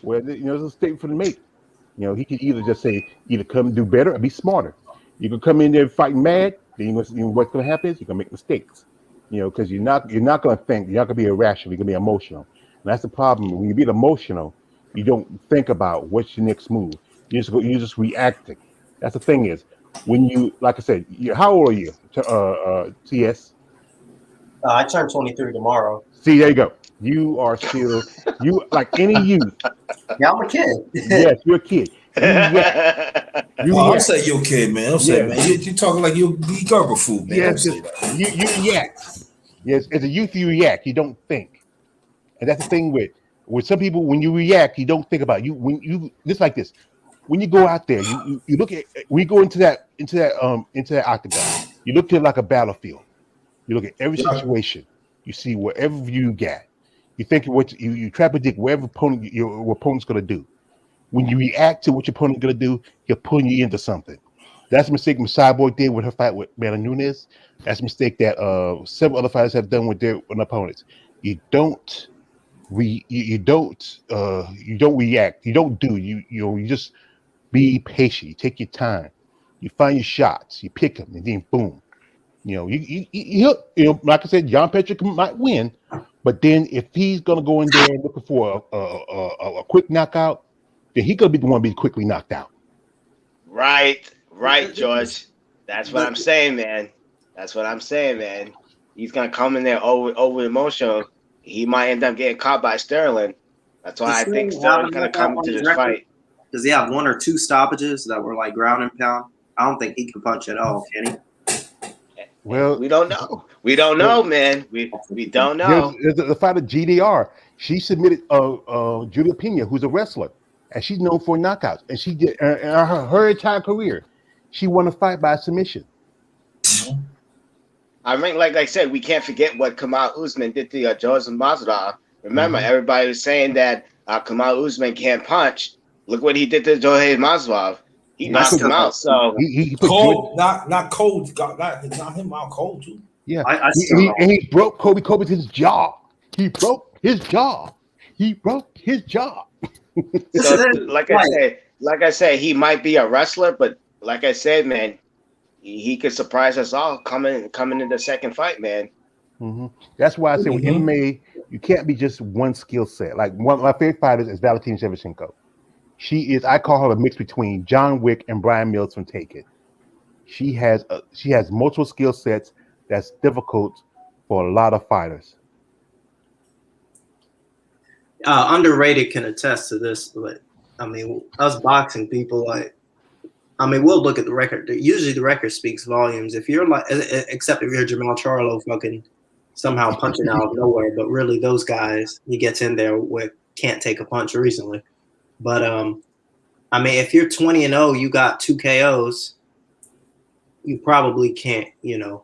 Well, there's a statement for the make. He could either just say, come do better or be smarter. You can come in there fighting mad, then what's going to happen is you're going to make mistakes. Because you're not going to think, you're not going to be irrational, you're going to be emotional. And that's the problem. When you get emotional, you don't think about what's your next move. You're just reacting. That's the thing is, when you, like I said, how old are you, TS? I turn 23 tomorrow. See, there you go. You are still, like any youth. Yeah, I'm a kid. Yes, you're a kid. Don't say you're a kid, man. Don't say, man. You're talking like you're Gerber food, man. Yes, you react. Yes, as a youth, you react. You don't think. And that's the thing with some people, when you react, you don't think about it. Just like this. When you go out there, you look at, when you go into that octagon, you look at it like a battlefield. You look at every situation. You see whatever view you got. You think what you try to predict whatever your opponent's going to do. When you react to what your opponent's going to do, he'll pull you into something. That's a mistake Cyborg did with her fight with Mela Nunes. That's a mistake that several other fighters have done with their opponents. You don't react. You don't do. You just be patient. You take your time. You find your shots. You pick them, and then boom. Like I said, Jan Petrick might win, but then if he's gonna go in there looking for a quick knockout, then he's gonna be the one to be quickly knocked out. Right, George. That's what I'm saying, man. He's gonna come in there over emotional. He might end up getting caught by Sterling. That's why I think Sterling's gonna come into this fight. Does he have 1 or 2 stoppages that were like ground and pound? I don't think he can punch at all, can he? Well, we don't know. We don't know, man. We don't know. There's the fighter GDR. She submitted Julia Pena, who's a wrestler, and she's known for knockouts. And she did her entire career, she won a fight by submission. I mean, like I said, we can't forget what Kamal Usman did to Joseph Masvidal. Remember, everybody was saying that Kamal Usman can't punch. Look what he did to Joseph Masvidal. He knocked him out. So he cold, not cold. Not him out cold too. Yeah, he broke Kobe Covington's jaw. He broke his jaw. So, like I said, he might be a wrestler, but like I said, man, he could surprise us all coming in the second fight, man. Mm-hmm. That's why I say with MMA, You can't be just one skill set. Like one of my favorite fighters is Valentina Shevchenko. She is, I call her a mix between John Wick and Brian Mills from Taken. She has multiple skill sets that's difficult for a lot of fighters. Underrated can attest to this, but I mean, us boxing people, like, I mean, we'll look at the record. Usually, the record speaks volumes. If you're like, except if you're Jamal Charlo, fucking somehow punching out of nowhere, but really, those guys, he gets in there with can't take a punch recently. But I mean, if you're 20-0, you got 2 KOs. You probably can't, you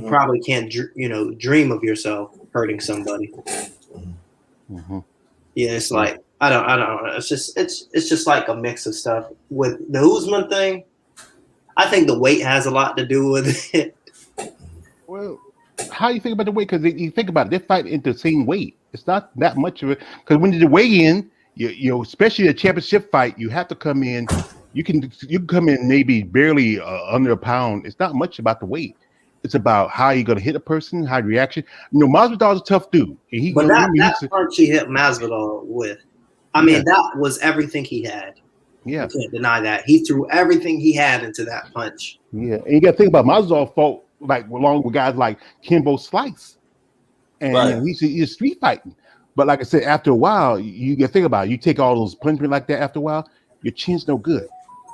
probably can't, dream of yourself hurting somebody. Mm-hmm. Yeah, it's like I don't know. It's just like a mix of stuff. With the Usman thing, I think the weight has a lot to do with it. Well, how do you think about the weight? Because you think about it, they're fighting at the same weight. It's not that much of it. Because when you weigh in, you know, especially a championship fight, you have to come in. You can come in maybe barely under a pound. It's not much about the weight. It's about how you're going to hit a person, how reaction. You know, Masvidal's a tough dude. And But that punch he hit Masvidal with, I mean, that was everything he had. Yeah. You can't deny that. He threw everything he had into that punch. Yeah. And you got to think about Masvidal fought like along with guys like Kimbo Slice. And you know, he's street fighting. But like I said, after a while, you got to think about it. You take all those punishment like that after a while, your chin's no good.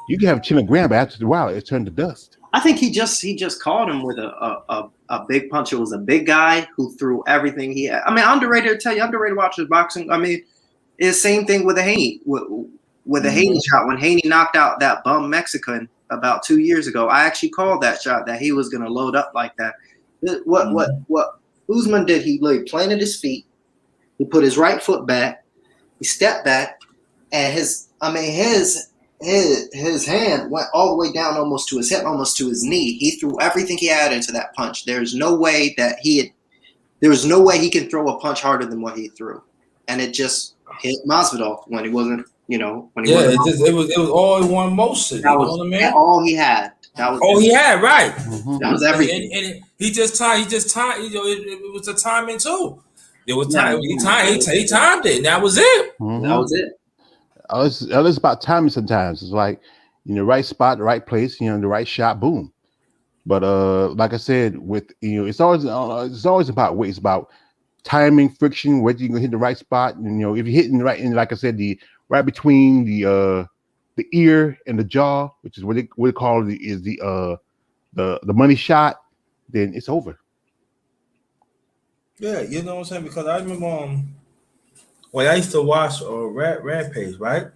You can have a chin of ground, but after a while, it turned to dust. I think he just caught him with a big punch. It was a big guy who threw everything he had. I mean, underrated. I tell you, underrated watchers boxing. I mean, it's the same thing with the Haney with the Haney shot when Haney knocked out that bum Mexican about 2 years ago. I actually called that shot that he was going to load up like that. What Usman did? He planted his feet. He put his right foot back. He stepped back, and his hand went all the way down almost to his hip, almost to his knee. He threw everything he had into that punch. There's no way he can throw a punch harder than what he threw. And it just hit Masvidal when he wasn't, it was all in one motion. That was all he had. That was all he had, right? Mm-hmm. That was everything. And he just timed. You know, it was a timing too. There was time. He timed it, and that was it. Mm-hmm. That was it. It's about timing sometimes. It's like, you know, right spot, the right place, you know, the right shot, boom. But like I said, with, you know, it's always about weight. It's about timing, friction, whether you can hit the right spot. And, you know, if you're hitting the right, and like I said, the right between the ear and the jaw, which is what they call the money shot, then it's over. Yeah, you know what I'm saying? Because I remember when I used to watch Rampage, right?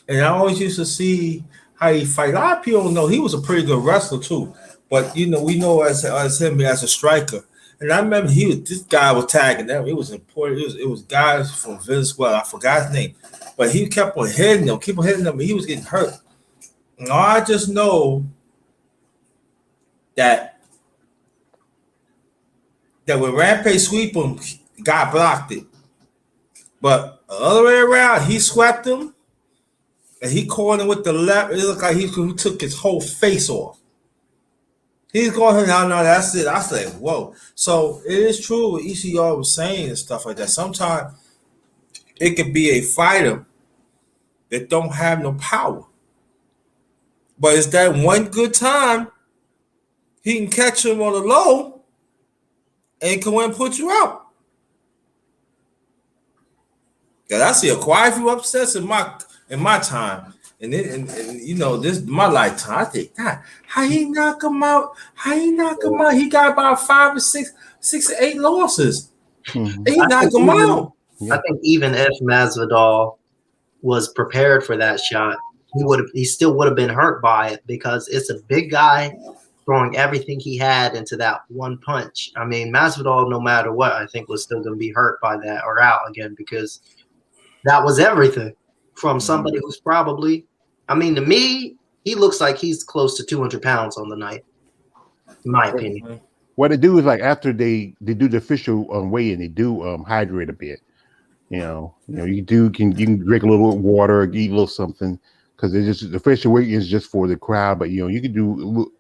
And I always used to see how he fight. A lot of people don't know he was a pretty good wrestler too. But you know, we know as him as a striker. And I remember this guy was tagging them. It was important. It was guys from Venezuela. I forgot his name. But he kept on hitting them, and he was getting hurt. And I just know that when Rampage sweep him, guy blocked it. But the other way around, he swept him, and he caught him with the left. It looked like he took his whole face off. He's going, no, that's it. I said, whoa. So it is true what ECR was saying and stuff like that. Sometimes it could be a fighter that don't have no power. But it's that one good time he can catch him on the low and come and put you out. Cause I see quite a few upsets in my time, and you know, this my lifetime. I think, God, how he knock him out? He got about 5 or 6 or 8 losses. Mm-hmm. He knocked him out. I think even if Masvidal was prepared for that shot, he still would have been hurt by it because it's a big guy throwing everything he had into that one punch. I mean, Masvidal, no matter what, I think was still going to be hurt by that or out again because that was everything from somebody who's probably, I mean, to me, he looks like he's close to 200 pounds on the night, in my opinion. What they do is like after they do the official weigh-in, they do hydrate a bit. You know, you can drink a little water, eat a little something. Because it's just the official weight is just for the crowd, but you know you can do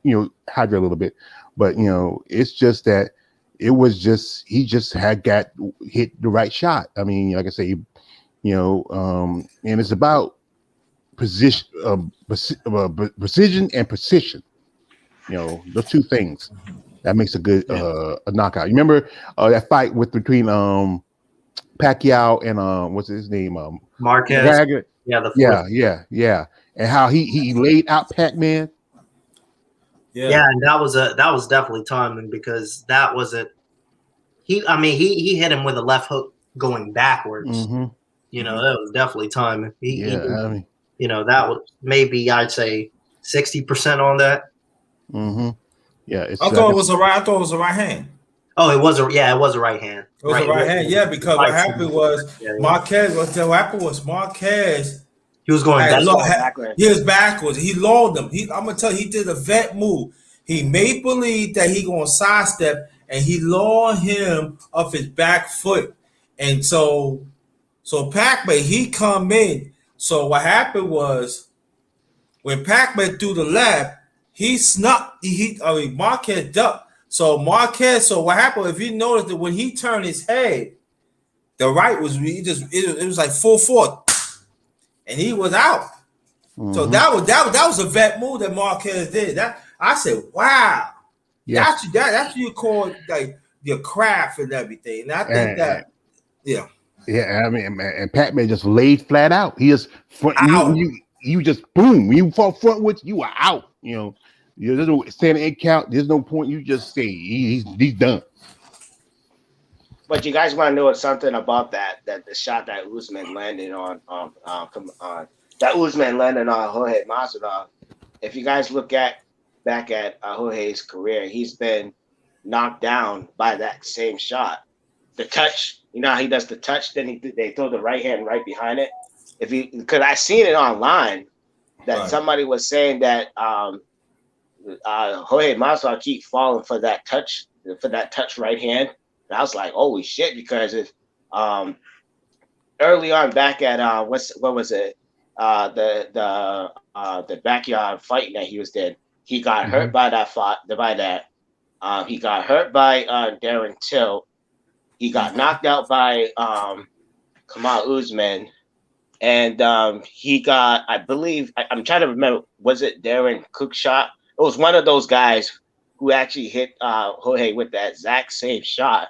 hydrate a little bit, but you know it's just that it was just he just had got hit the right shot. I mean, like I say, and it's about precision and precision. Those two things that makes a good a knockout. You remember that fight between Pacquiao and what's his name? Marquez. Yeah. And how he laid out Pac-Man. Yeah, and that was definitely timing because that wasn't he hit him with a left hook going backwards. Mm-hmm. That was definitely timing. I mean, that was maybe I'd say 60% on that. Mm-hmm. Yeah, I thought it was a right hand. Oh, it was a right hand. It was a right hand, yeah, because what happened was Marquez. What happened was Marquez. He was going backwards. He was backwards. He lulled him. I'm gonna tell you, he did a vet move. He made believe that he gonna sidestep, and he lulled him off his back foot. And so Pac-Man, he come in. So what happened was when Pac-Man threw the left, he snuck. Marquez ducked. So what happened? If you noticed that when he turned his head, the right was it was like full force, and he was out. Mm-hmm. So that was a vet move that Marquez did. That I said, wow, that's what you call like your craft and everything. And I think I mean, and Pac-Man just laid flat out. He just front. You just boom. When you fall frontwards, you are out. There's no standing eight count. There's no point. You just say he's done. But you guys want to know something about that the shot that Usman landed on that Usman landed on Jorge Masvidal. If you guys look back at Jorge's career, he's been knocked down by that same shot. The touch, how he does the touch, then they throw the right hand right behind it. Because I seen it online that somebody was saying that Jorge Masvidal keep falling for that touch right hand. And I was like, holy shit, because if early on back at what was it? The backyard fighting that he was in, he got hurt by that. He got hurt by Darren Till. He got knocked out by Kamal Usman. And he got, I believe, I'm trying to remember, was it Darren Cookshot? It was one of those guys who actually hit Jorge with that exact same shot.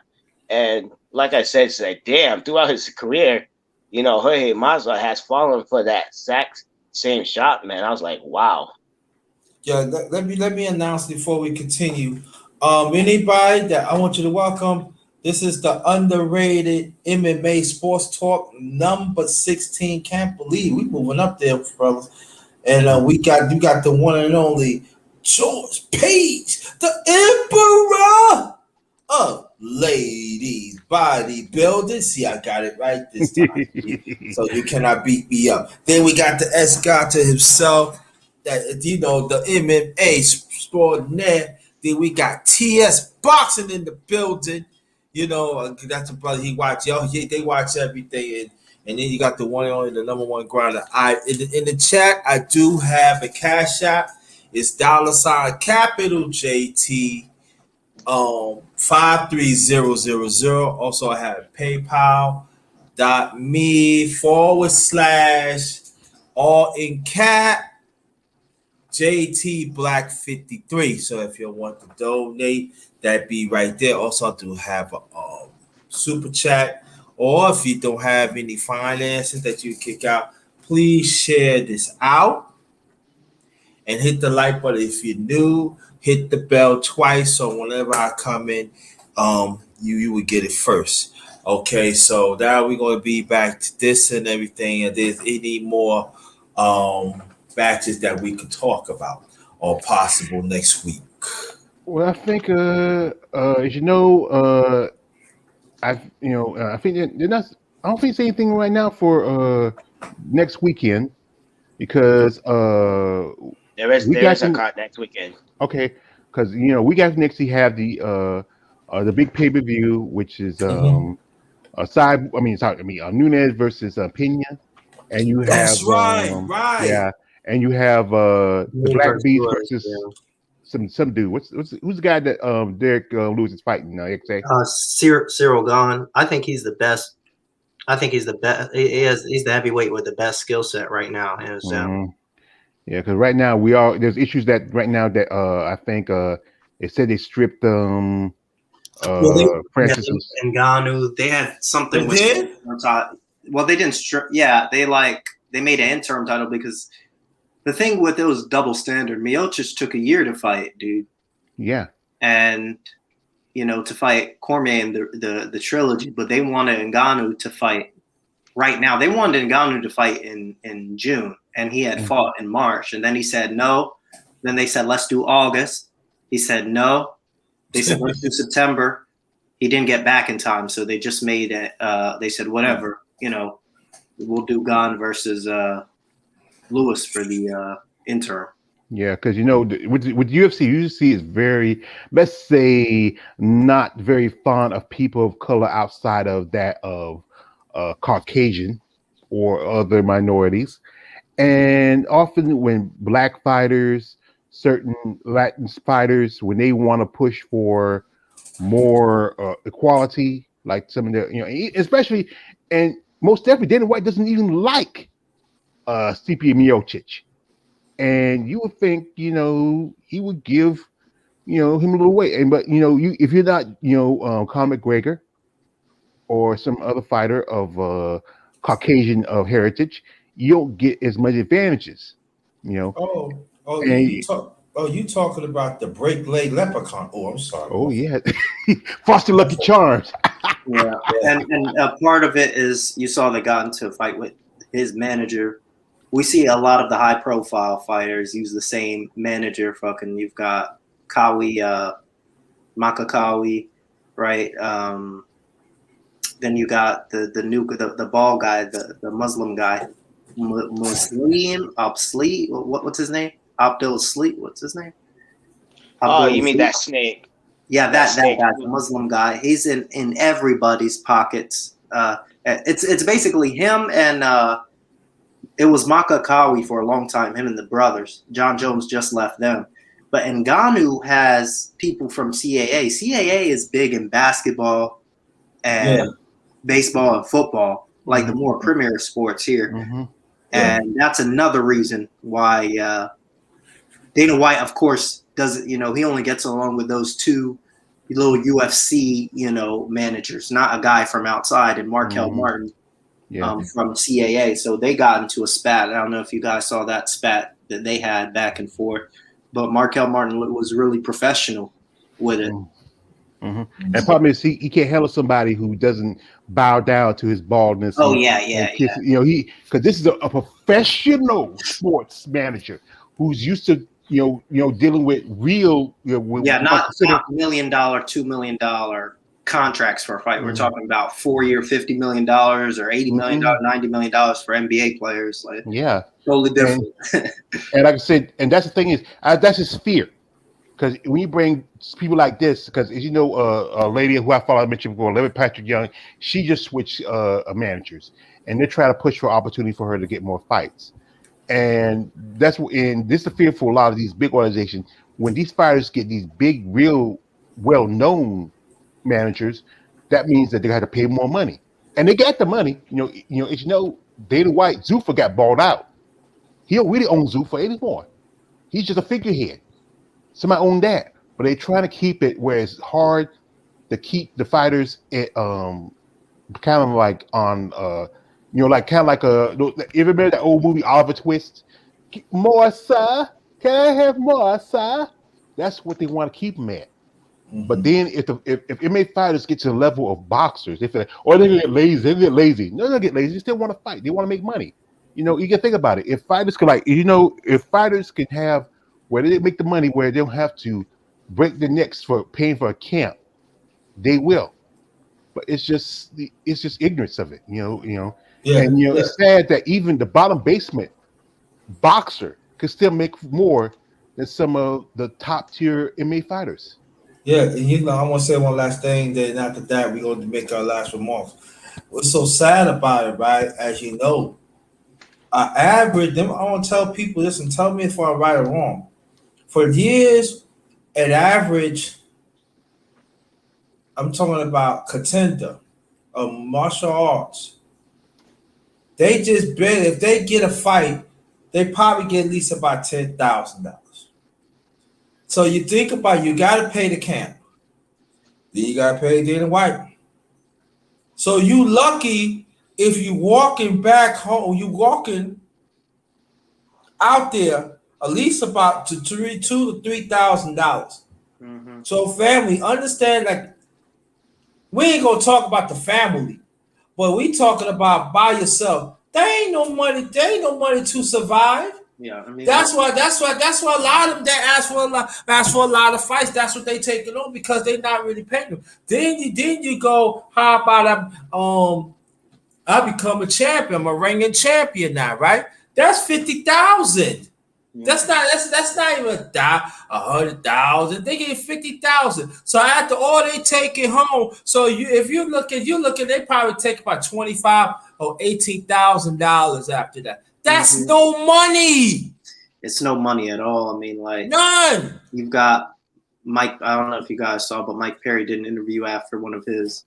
And like I said, damn, throughout his career, Jorge Masvidal has fallen for that exact same shot, man. I was like, wow. Yeah, let me announce before we continue. Anybody that I want you to welcome. This is the Underrated MMA Sports Talk number 16. Can't believe we moving up there, fellas. And you got the one and only George Page, the Emperor of ladies bodybuilding. See, I got it right this time. So you cannot beat me up. Then we got the Esgata himself, that the MMA Sport Net. Then we got TS Boxing in the building. That's a brother. He watch they watch everything, and then you got the one and only, the number one grinder. In the chat, I do have a cash app. It's $capital JT 53000. Also, I have PayPal.me/ all in cap JT Black 53. So if you want to donate, that be right there. Also, I do have a super chat. Or if you don't have any finances that you kick out, please share this out and hit the like button if you're new. Hit the bell twice, so whenever I come in, you will get it first. Okay, so now we're going to be back to this and everything. And there's any more batches that we could talk about or possible next week. Well, I think, as I think they're not. I don't think it's anything right now for next weekend because there is a card next weekend. Okay, because we got next to have the big pay-per-view, which is Nunez versus Pena, and you have that's right. yeah, and you have the Black Beast versus some dude. Who's the guy that Derek Lewis is fighting? XA. Cyril Gahn. I think he's the best. I think he's the best. He's the heavyweight with the best skill set right now, hands down. Yeah, because right now there's issues that right now that I think they said they stripped Francis and Ngannou. They had something with did? Well, they didn't strip. Yeah, they made an interim title because the thing with it was double standard. Miocic took a year to fight, dude. Yeah, and to fight Cormier in the trilogy, but they wanted Ngannou to fight right now. They wanted Ngannou to fight in June, and he had fought in March, and then he said no. Then they said let's do August. He said no. They said let's do September. He didn't get back in time, so they just made it. They said whatever, we'll do Gahn versus Lewis for the interim. Yeah, because with UFC is very, let's say, not very fond of people of color outside of that of Caucasian or other minorities, and often when black fighters, certain Latin fighters, when they want to push for more equality, like some of the especially, and most definitely Dana White doesn't even like Stipe Miocic. And you would think, he would give, him a little weight. But if you're not, Conor McGregor or some other fighter of Caucasian of heritage, you don't get as much advantages. You talking about the break leg leprechaun? Oh, I'm sorry. Oh yeah, Frosty Lucky Charms. Yeah, and part of it is you saw they got into a fight with his manager. We see a lot of the high-profile fighters use the same manager. You've got Kawi, Makakawi, right? Then you got the ball guy, the Muslim guy, Muslim Absleet. What's his name? Abdul Sleep. What's his name? Oh, you mean that snake? Yeah, that guy, the Muslim guy. He's in everybody's pockets. It's basically him and. It was Makakawi for a long time, him and the brothers. John Jones just left them. But Ngannou has people from CAA. CAA is big in basketball and baseball and football, like the more premier sports here. Mm-hmm. And that's another reason why Dana White, of course, doesn't, he only gets along with those two little UFC, managers, not a guy from outside, and Markel Martin. From CAA. So they got into a spat. I don't know if you guys saw that spat that they had back and forth, but Markel Martin was really professional with it. Mm-hmm. And the problem is he can't handle somebody who doesn't bow down to his baldness. Because this is a professional sports manager who's used to dealing with real not $1 million, $2 million contracts for a fight. We're talking about 4-year, $50 million or $80 million, $90 million for NBA players. Totally different. And like I said, and that's the thing is, that's his fear. Because when you bring people like this, because as you know, a lady who I mentioned before, Larry Patrick Young, she just switched managers, and they're trying to push for opportunity for her to get more fights. And this is the fear for a lot of these big organizations. When these fighters get these big, real, well-known managers, that means that they have to pay more money, and they got the money. Dana White, Zuffa got bought out. He don't really own Zuffa anymore. He's just a figurehead. Somebody owned that, but they're trying to keep it where it's hard to keep the fighters at kind of like on you remember that old movie Oliver Twist? More, sir? Can I have more, sir? That's what they want to keep them at. But then if MMA fighters get to the level of boxers, they feel like, or they get lazy. No, they don't get lazy. They still want to fight. They want to make money. You can think about it. If fighters could if fighters can have where they make the money where they don't have to break their necks for paying for a camp, they will. But it's just ignorance of it. It's sad that even the bottom basement boxer could still make more than some of the top tier MMA fighters. Yeah, and I want to say one last thing. Then after that, we're going to make our last remarks. What's so sad about it, right? As you know, I want to tell people this and tell me if I'm right or wrong. For years, an average, I'm talking about contender of martial arts, they just bet if they get a fight, they probably get at least about $10,000. So you think about you got to pay the camp, then you got to pay Dana White. So you lucky if you walking back home, you walking out there at least about $2,000 to $3,000. Mm-hmm. So family, understand like we ain't gonna talk about the family, but we talking about by yourself. There ain't no money. There ain't no money to survive. Yeah, I mean That's why a lot of them that ask for a lot of fights. That's what they taking on because they not really paying them. Then you go, how about I become a champion, I'm a reigning champion now, right? That's 50,000. That's not even $100,000. They get 50,000. So after all they take it home. So if you look at they probably take about 25 or $18,000 after that. That's no money. It's no money at all. I mean, like none. You've got Mike. I don't know if you guys saw, but Mike Perry did an interview after one of his.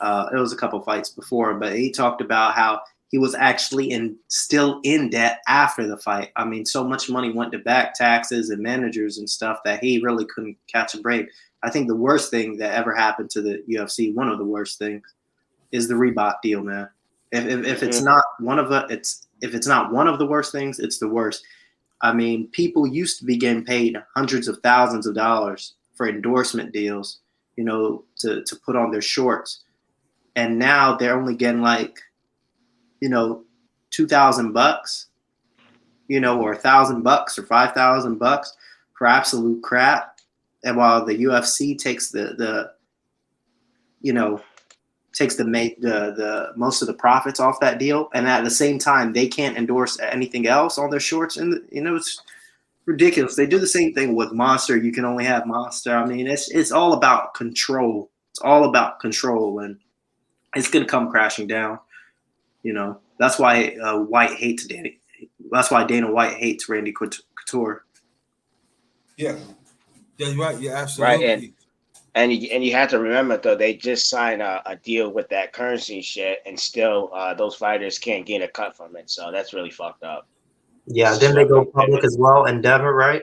It was a couple fights before, but he talked about how he was actually still in debt after the fight. I mean, so much money went to back taxes and managers and stuff that he really couldn't catch a break. I think the worst thing that ever happened to the UFC, one of the worst things, is the Reebok deal, man. If it's not one of the worst things, it's the worst. I mean, people used to be getting paid hundreds of thousands of dollars for endorsement deals, to put on their shorts. And now they're only getting like, $2,000, or $1,000 or $5,000 for absolute crap. And while the UFC takes the most of the profits off that deal, and at the same time they can't endorse anything else on their shorts, and it's ridiculous. They do the same thing with Monster. You can only have Monster. I mean, it's all about control. It's all about control, and it's gonna come crashing down. That's why White hates Danny. That's why Dana White hates Randy Couture. Yeah, that's right. Yeah, absolutely. Right, and you have to remember though, they just signed a deal with that currency shit, and still those fighters can't get a cut from it. So that's really fucked up. Yeah, then they go public as well, Endeavor, right?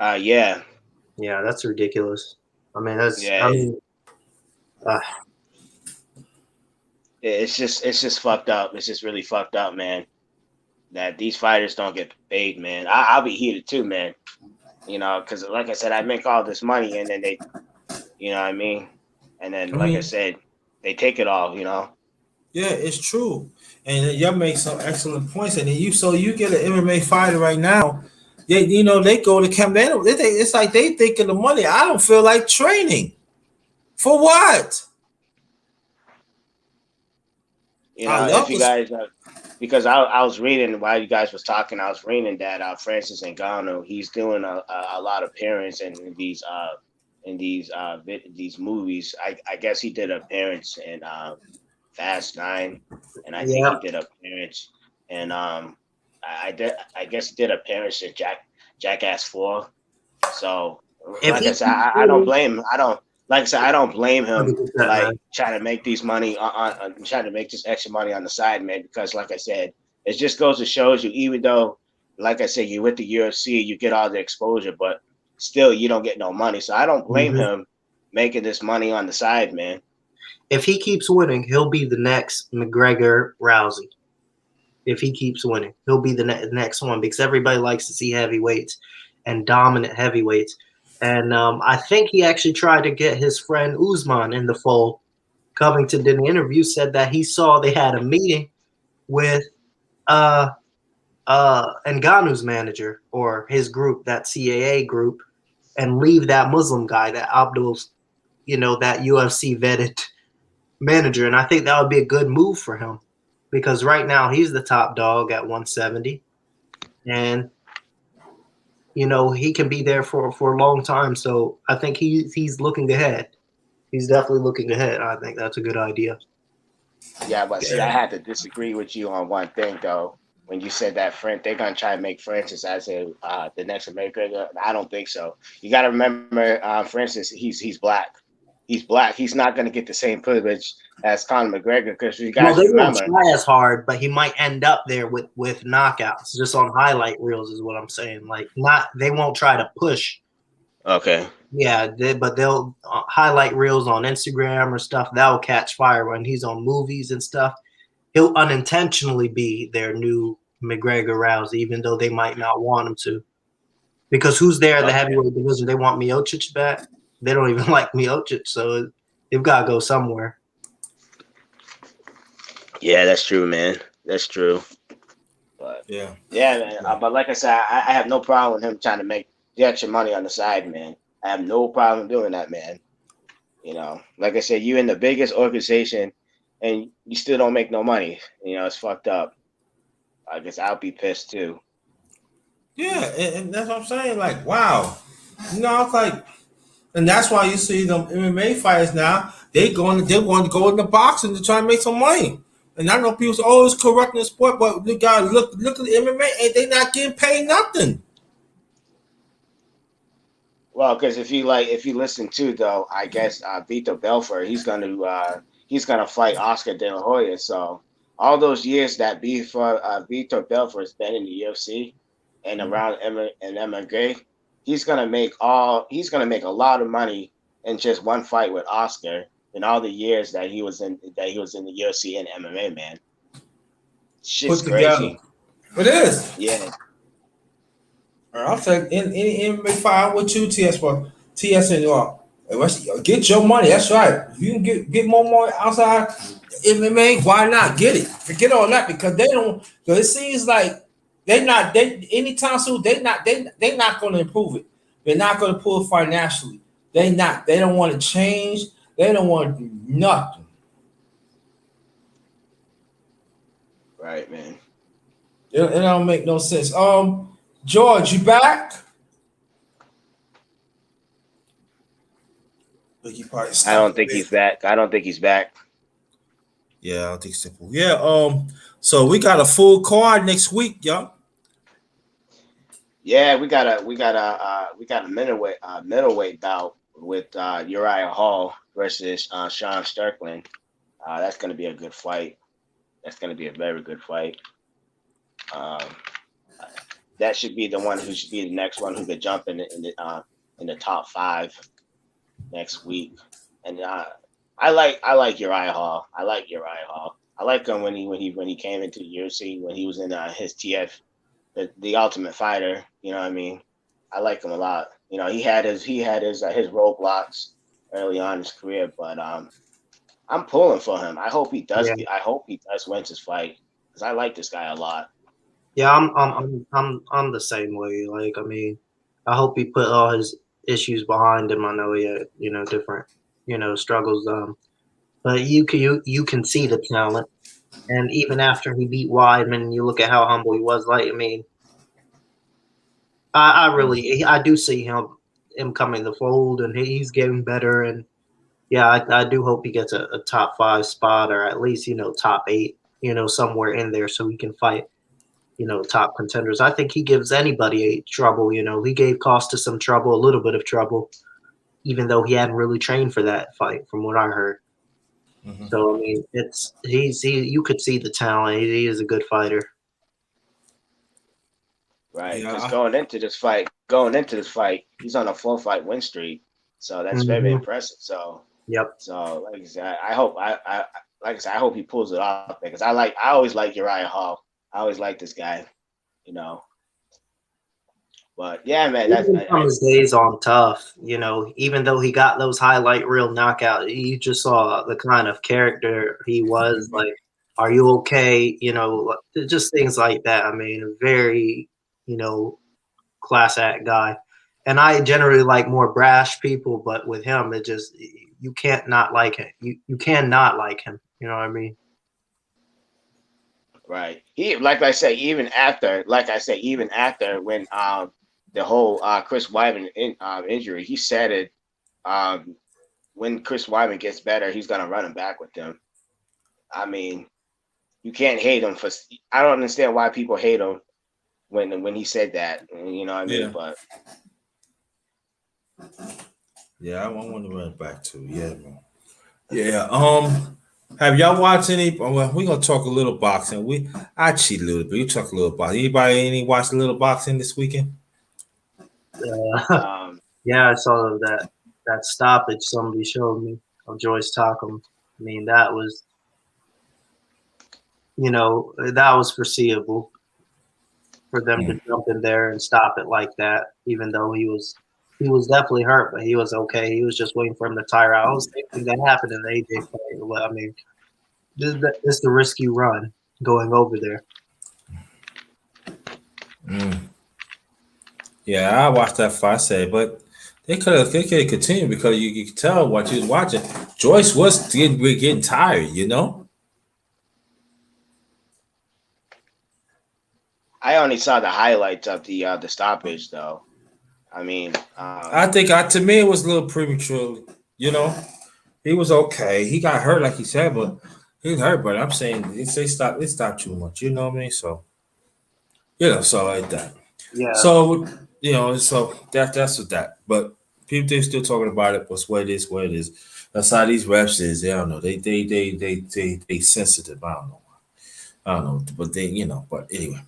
Yeah. Yeah, that's ridiculous. I mean, it's just fucked up. It's just really fucked up, man. That these fighters don't get paid, man. I'll be heated too, man. Because like I said, I make all this money, and then they, what I mean? And then, like I said, they take it all, Yeah, it's true. And you make some excellent points. And then you get an MMA fighter right now. They go to camp. It's like they think of the money. I don't feel like training. For what? If you guys, because I was reading while you guys was talking, I was reading that Francis Ngannou, he's doing a lot of appearance in these movies. I guess he did an appearance in Fast 9, and I think he did an appearance, and I guess he did an appearance in Jackass 4. So like I said, I don't blame him. Like I said, I don't blame him trying to make these money on trying to make this extra money on the side, man. Because like I said, it just goes to shows you, even though, like I said, you're with the UFC, you get all the exposure, but still you don't get no money. So I don't blame him making this money on the side, man. If he keeps winning, he'll be the next McGregor Rousey. If he keeps winning, he'll be the next one, because everybody likes to see heavyweights and dominant heavyweights. And I think he actually tried to get his friend Usman in the fold. Covington did an interview, said that he saw they had a meeting with Ngannou's manager, or his group, that CAA group, and leave that Muslim guy, that Abdul's, that UFC vetted manager. And I think that would be a good move for him, because right now he's the top dog at 170. And he can be there for a long time. So I think he's looking ahead. He's definitely looking ahead. I think that's a good idea. Yeah, but see, I had to disagree with you on one thing, though. when you said that they're gonna try to make Francis as the next McGregor. I don't think so. You got to remember, Francis, he's black. He's black. He's not gonna get the same privilege as Conor McGregor because you Well, guys they won't remember. try as hard, but he might end up there with knockouts just on highlight reels, is what I'm saying. Like, they won't try to push. Okay. Yeah, but they'll highlight reels on Instagram or stuff. That'll catch fire when he's on movies and stuff. He'll unintentionally be their new McGregor Rousey, even though they might not want him to. Because who's there in the heavyweight division? They want Miocic back. They don't even like Miocic, so they've got to go somewhere. Yeah, that's true, man. That's true. But yeah, man. But like I said, I have no problem with him trying to make the extra money on the side, man. I have no problem doing that, man. You know, like I said, you're in the biggest organization and you still don't make no money. You know, it's fucked up. I guess I'll be pissed too. Yeah, and that's what I'm saying. Like, wow. You know, it's like, and that's why you see them MMA fighters now, they want to go into boxing to try and make some money. And I know people always correcting the sport, but you gotta look at the MMA and they not getting paid nothing. Well, because if you listen to though, I guess Vitor Belfort, he's gonna fight Oscar De La Hoya. So all those years that Vitor Belfort has been in the UFC and around MMA, he's gonna make a lot of money in just one fight with Oscar in all the years that he was in the UFC and MMA, man. Shit's crazy. It is. Yeah. I'll take any MMA fight with you, TSN. Get your money. That's right. If you can get more money outside MMA, why not get it? Forget all that because they don't. Because it seems like anytime soon they not going to improve it. They're not going to pull it financially. They not. They don't want to change. They don't want to do nothing. Right, man. It don't make no sense. George, you back? I don't think he's back. Yeah, I don't think so. Yeah. So we got a full card next week, y'all. Yeah, we got a middleweight bout with Uriah Hall versus Sean Strickland. That's going to be a good fight. That's going to be a very good fight. That should be the one who should be the next one who could jump in the top 5 next week. And I like Uriah Hall. I like him when he came into the UFC, when he was in his TF, the Ultimate Fighter. You know what I mean? I like him a lot. You know, he had his roadblocks early on in his career, but I'm pulling for him. I hope he does. Yeah. I hope he does win his fight because I like this guy a lot. Yeah, I'm the same way. Like, I mean, I hope he put all his issues behind him. I know he had, different, struggles. But you can see the talent, and even after he beat Weidman, you look at how humble he was. Like, I mean, I do see him coming to the fold, and he's getting better. And yeah, I do hope he gets a top 5 spot, or at least top 8, somewhere in there, so he can fight top contenders. I think he gives anybody trouble. He gave Costa some trouble, a little bit of trouble, even though he hadn't really trained for that fight, from what I heard. Mm-hmm. So I mean, you could see the talent. He is a good fighter. Right, because going into this fight, he's on a 4-fight win streak, so that's very impressive. So yep. So like I said, I hope he pulls it off because I always like Uriah Hall. I always like this guy, But yeah, man, that's his days on tough. Even though he got those highlight reel knockouts, you just saw the kind of character he was. Like, are you okay? Just things like that. I mean, a very class act guy. And I generally like more brash people, but with him, it just you can't not like him. You cannot like him. You know what I mean? Right. Like I say, even after when the whole Chris Weidman injury, he said it. When Chris Weidman gets better, he's gonna run him back with him. I mean, you can't hate him for. I don't understand why people hate him when he said that. You know what I mean? Yeah. But Yeah, I want to run it back to. Yeah, man. Yeah. Have y'all watched any? Well, we're gonna talk a little boxing. I cheat a little bit. We talk a little boxing. Anybody watch a little boxing this weekend? Yeah, I saw that stoppage somebody showed me of Joyce Tockham. I mean, that was, that was foreseeable for them to jump in there and stop it like that. Even though he was definitely hurt, but he was okay. He was just waiting for him to tire out. I was thinking that happened in the AJ fight. Well, I mean, this is the risk you run going over there. Yeah, I watched that fight. I said, but they could have continued because you could tell what you was watching. Joyce was getting tired, you know. I only saw the highlights of the stoppage, though. I mean, I think to me it was a little premature. You know, he was okay. He got hurt, like he said, but he was hurt. But I'm saying they stopped too much. You know what I mean? So so like that. Yeah. So so that's what that. But people they still talking about it. But what it is, what it is. That's how these reps is. They don't know. They sensitive. I don't know. But But anyway,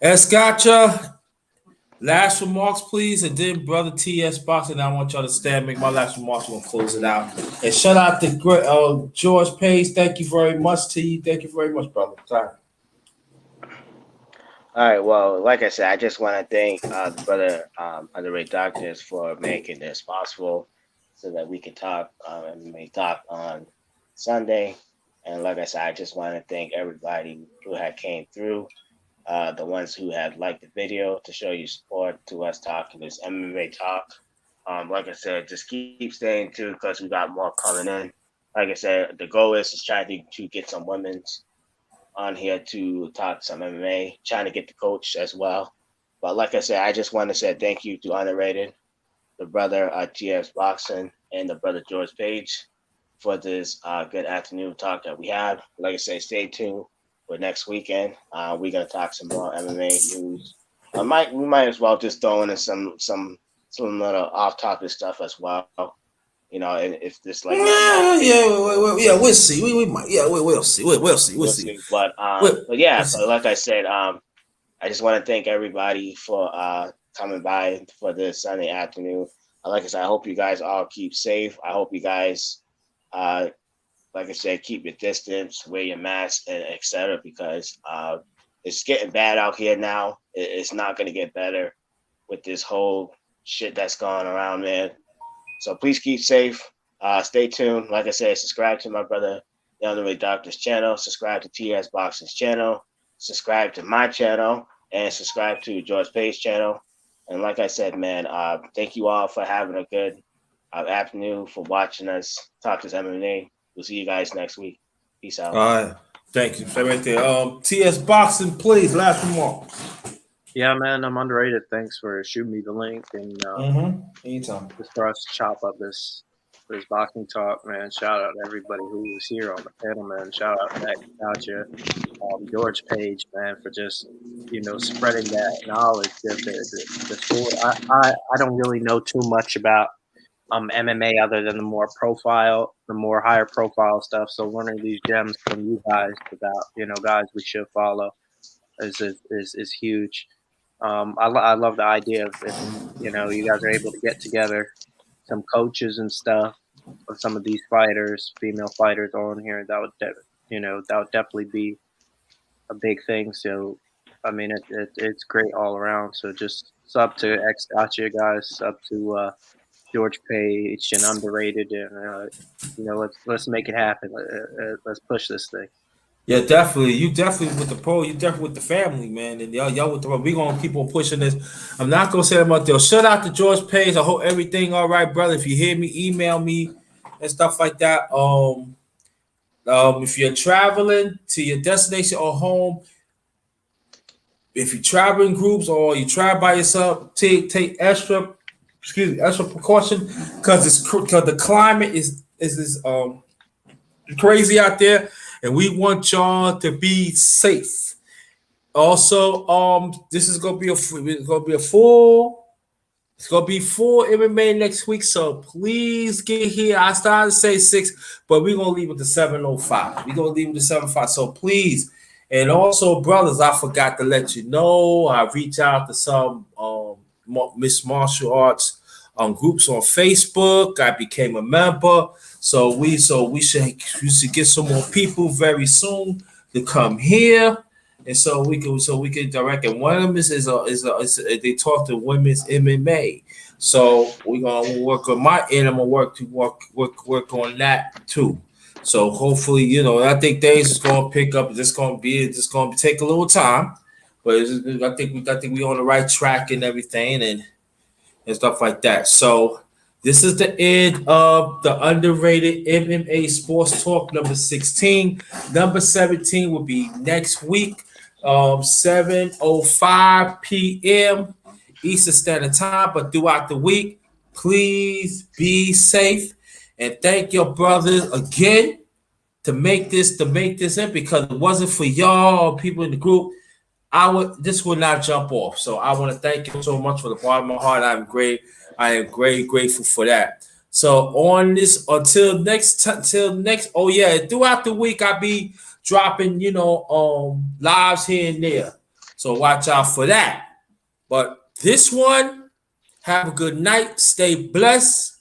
Escacha. Last remarks, please, and then brother TS Boxing. I want y'all to stand. Make my last remarks. We'll close it out. And shout out to George Page. Thank you very much to you. Thank you very much, brother. Sorry. all right. Well, like I said, I just want to thank the brother Underrated Doctors for making this possible, so that we can talk and may talk on Sunday. And like I said, I just want to thank everybody who had came through. The ones who had liked the video to show you support to us talking this MMA talk. Like I said, just keep staying tuned because we got more coming in. Like I said, the goal is trying to get some women's on here to talk some MMA, trying to get the coach as well. But like I said, I just want to say thank you to Underrated, the brother TS Boxing, and the brother George Page for this good afternoon talk that we had. Like I said, stay tuned. For next weekend, we're gonna talk some more MMA news. We might as well just throw in some little off topic stuff as well. And if this like we'll see. We might we'll see. We'll see. But so like I said, I just want to thank everybody for coming by for this Sunday afternoon. Like I said, I hope you guys all keep safe. I hope you guys like I said, keep your distance, wear your mask, and etc. Because it's getting bad out here now. It's not going to get better with this whole shit that's going around, man. So please keep safe. Stay tuned. Like I said, subscribe to my brother, the Underrated Doctor's channel. Subscribe to TS Boxing's channel. Subscribe to my channel. And subscribe to George Pay's channel. And like I said, man, thank you all for having a good afternoon, for watching us talk this MMA. We'll see you guys next week. Peace out. All right. Thank you. Stay right there. TS Boxing, please. Last remarks. Yeah, man, I'm underrated. Thanks for shooting me the link and anytime. Just for us to chop up this boxing talk, man. Shout out to everybody who was here on the panel, man. Shout out to Gotcha, George Page, man, for just spreading that knowledge. The sport. I don't really know too much about MMA other than the more higher profile stuff. So learning these gems from you guys about guys we should follow is huge. I love the idea of if you guys are able to get together some coaches and stuff of some of these fighters, female fighters on here, that would definitely be a big thing. So I mean it's great all around. So just sub to X Gotcha guys, sub to George Page and Underrated, and let's make it happen. Let's push this thing. Yeah, definitely. You definitely with the pro. You definitely with the family, man. And y'all with the. We gonna keep on pushing this. I'm not gonna say them out there. Shout out to George Page. I hope everything all right, brother. If you hear me, email me and stuff like that. If you're traveling to your destination or home, if you travel in groups or you travel by yourself, take extra precaution because the climate is crazy out there. and we want y'all to be safe. Also, this is gonna be it's gonna be full MMA next week, so please get here. I started to say 6, but we're gonna leave it to 7:05. We're gonna leave it to 7:05. So please, and also, brothers, I forgot to let you know. I reached out to some Miss Martial Arts groups on Facebook. I became a member, so we should get some more people very soon to come here. And so we can direct it. One of them is they talk to women's MMA. So we're gonna work on my end. I'm gonna work on that too. So hopefully, I think things is gonna pick up. It's gonna take a little time, but I think we on the right track and everything and stuff like that. So this is the end of the Underrated MMA Sports Talk number 16. Number 17 will be next week. 7:05 p.m. Eastern Standard Time. But throughout the week, please be safe and thank your brothers again to make this in, because it wasn't for y'all people in the group, this would not jump off. So I want to thank you so much for the bottom of my heart. I am grateful for that. So on this, until next, oh yeah, throughout the week I'll be dropping, lives here and there. So watch out for that. But this one, have a good night. Stay blessed.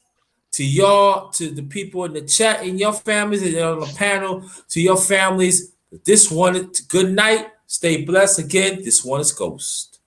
To y'all, to the people in the chat, and your families, and on the panel, to your families. This one, good night. Stay blessed again. This one is Ghost.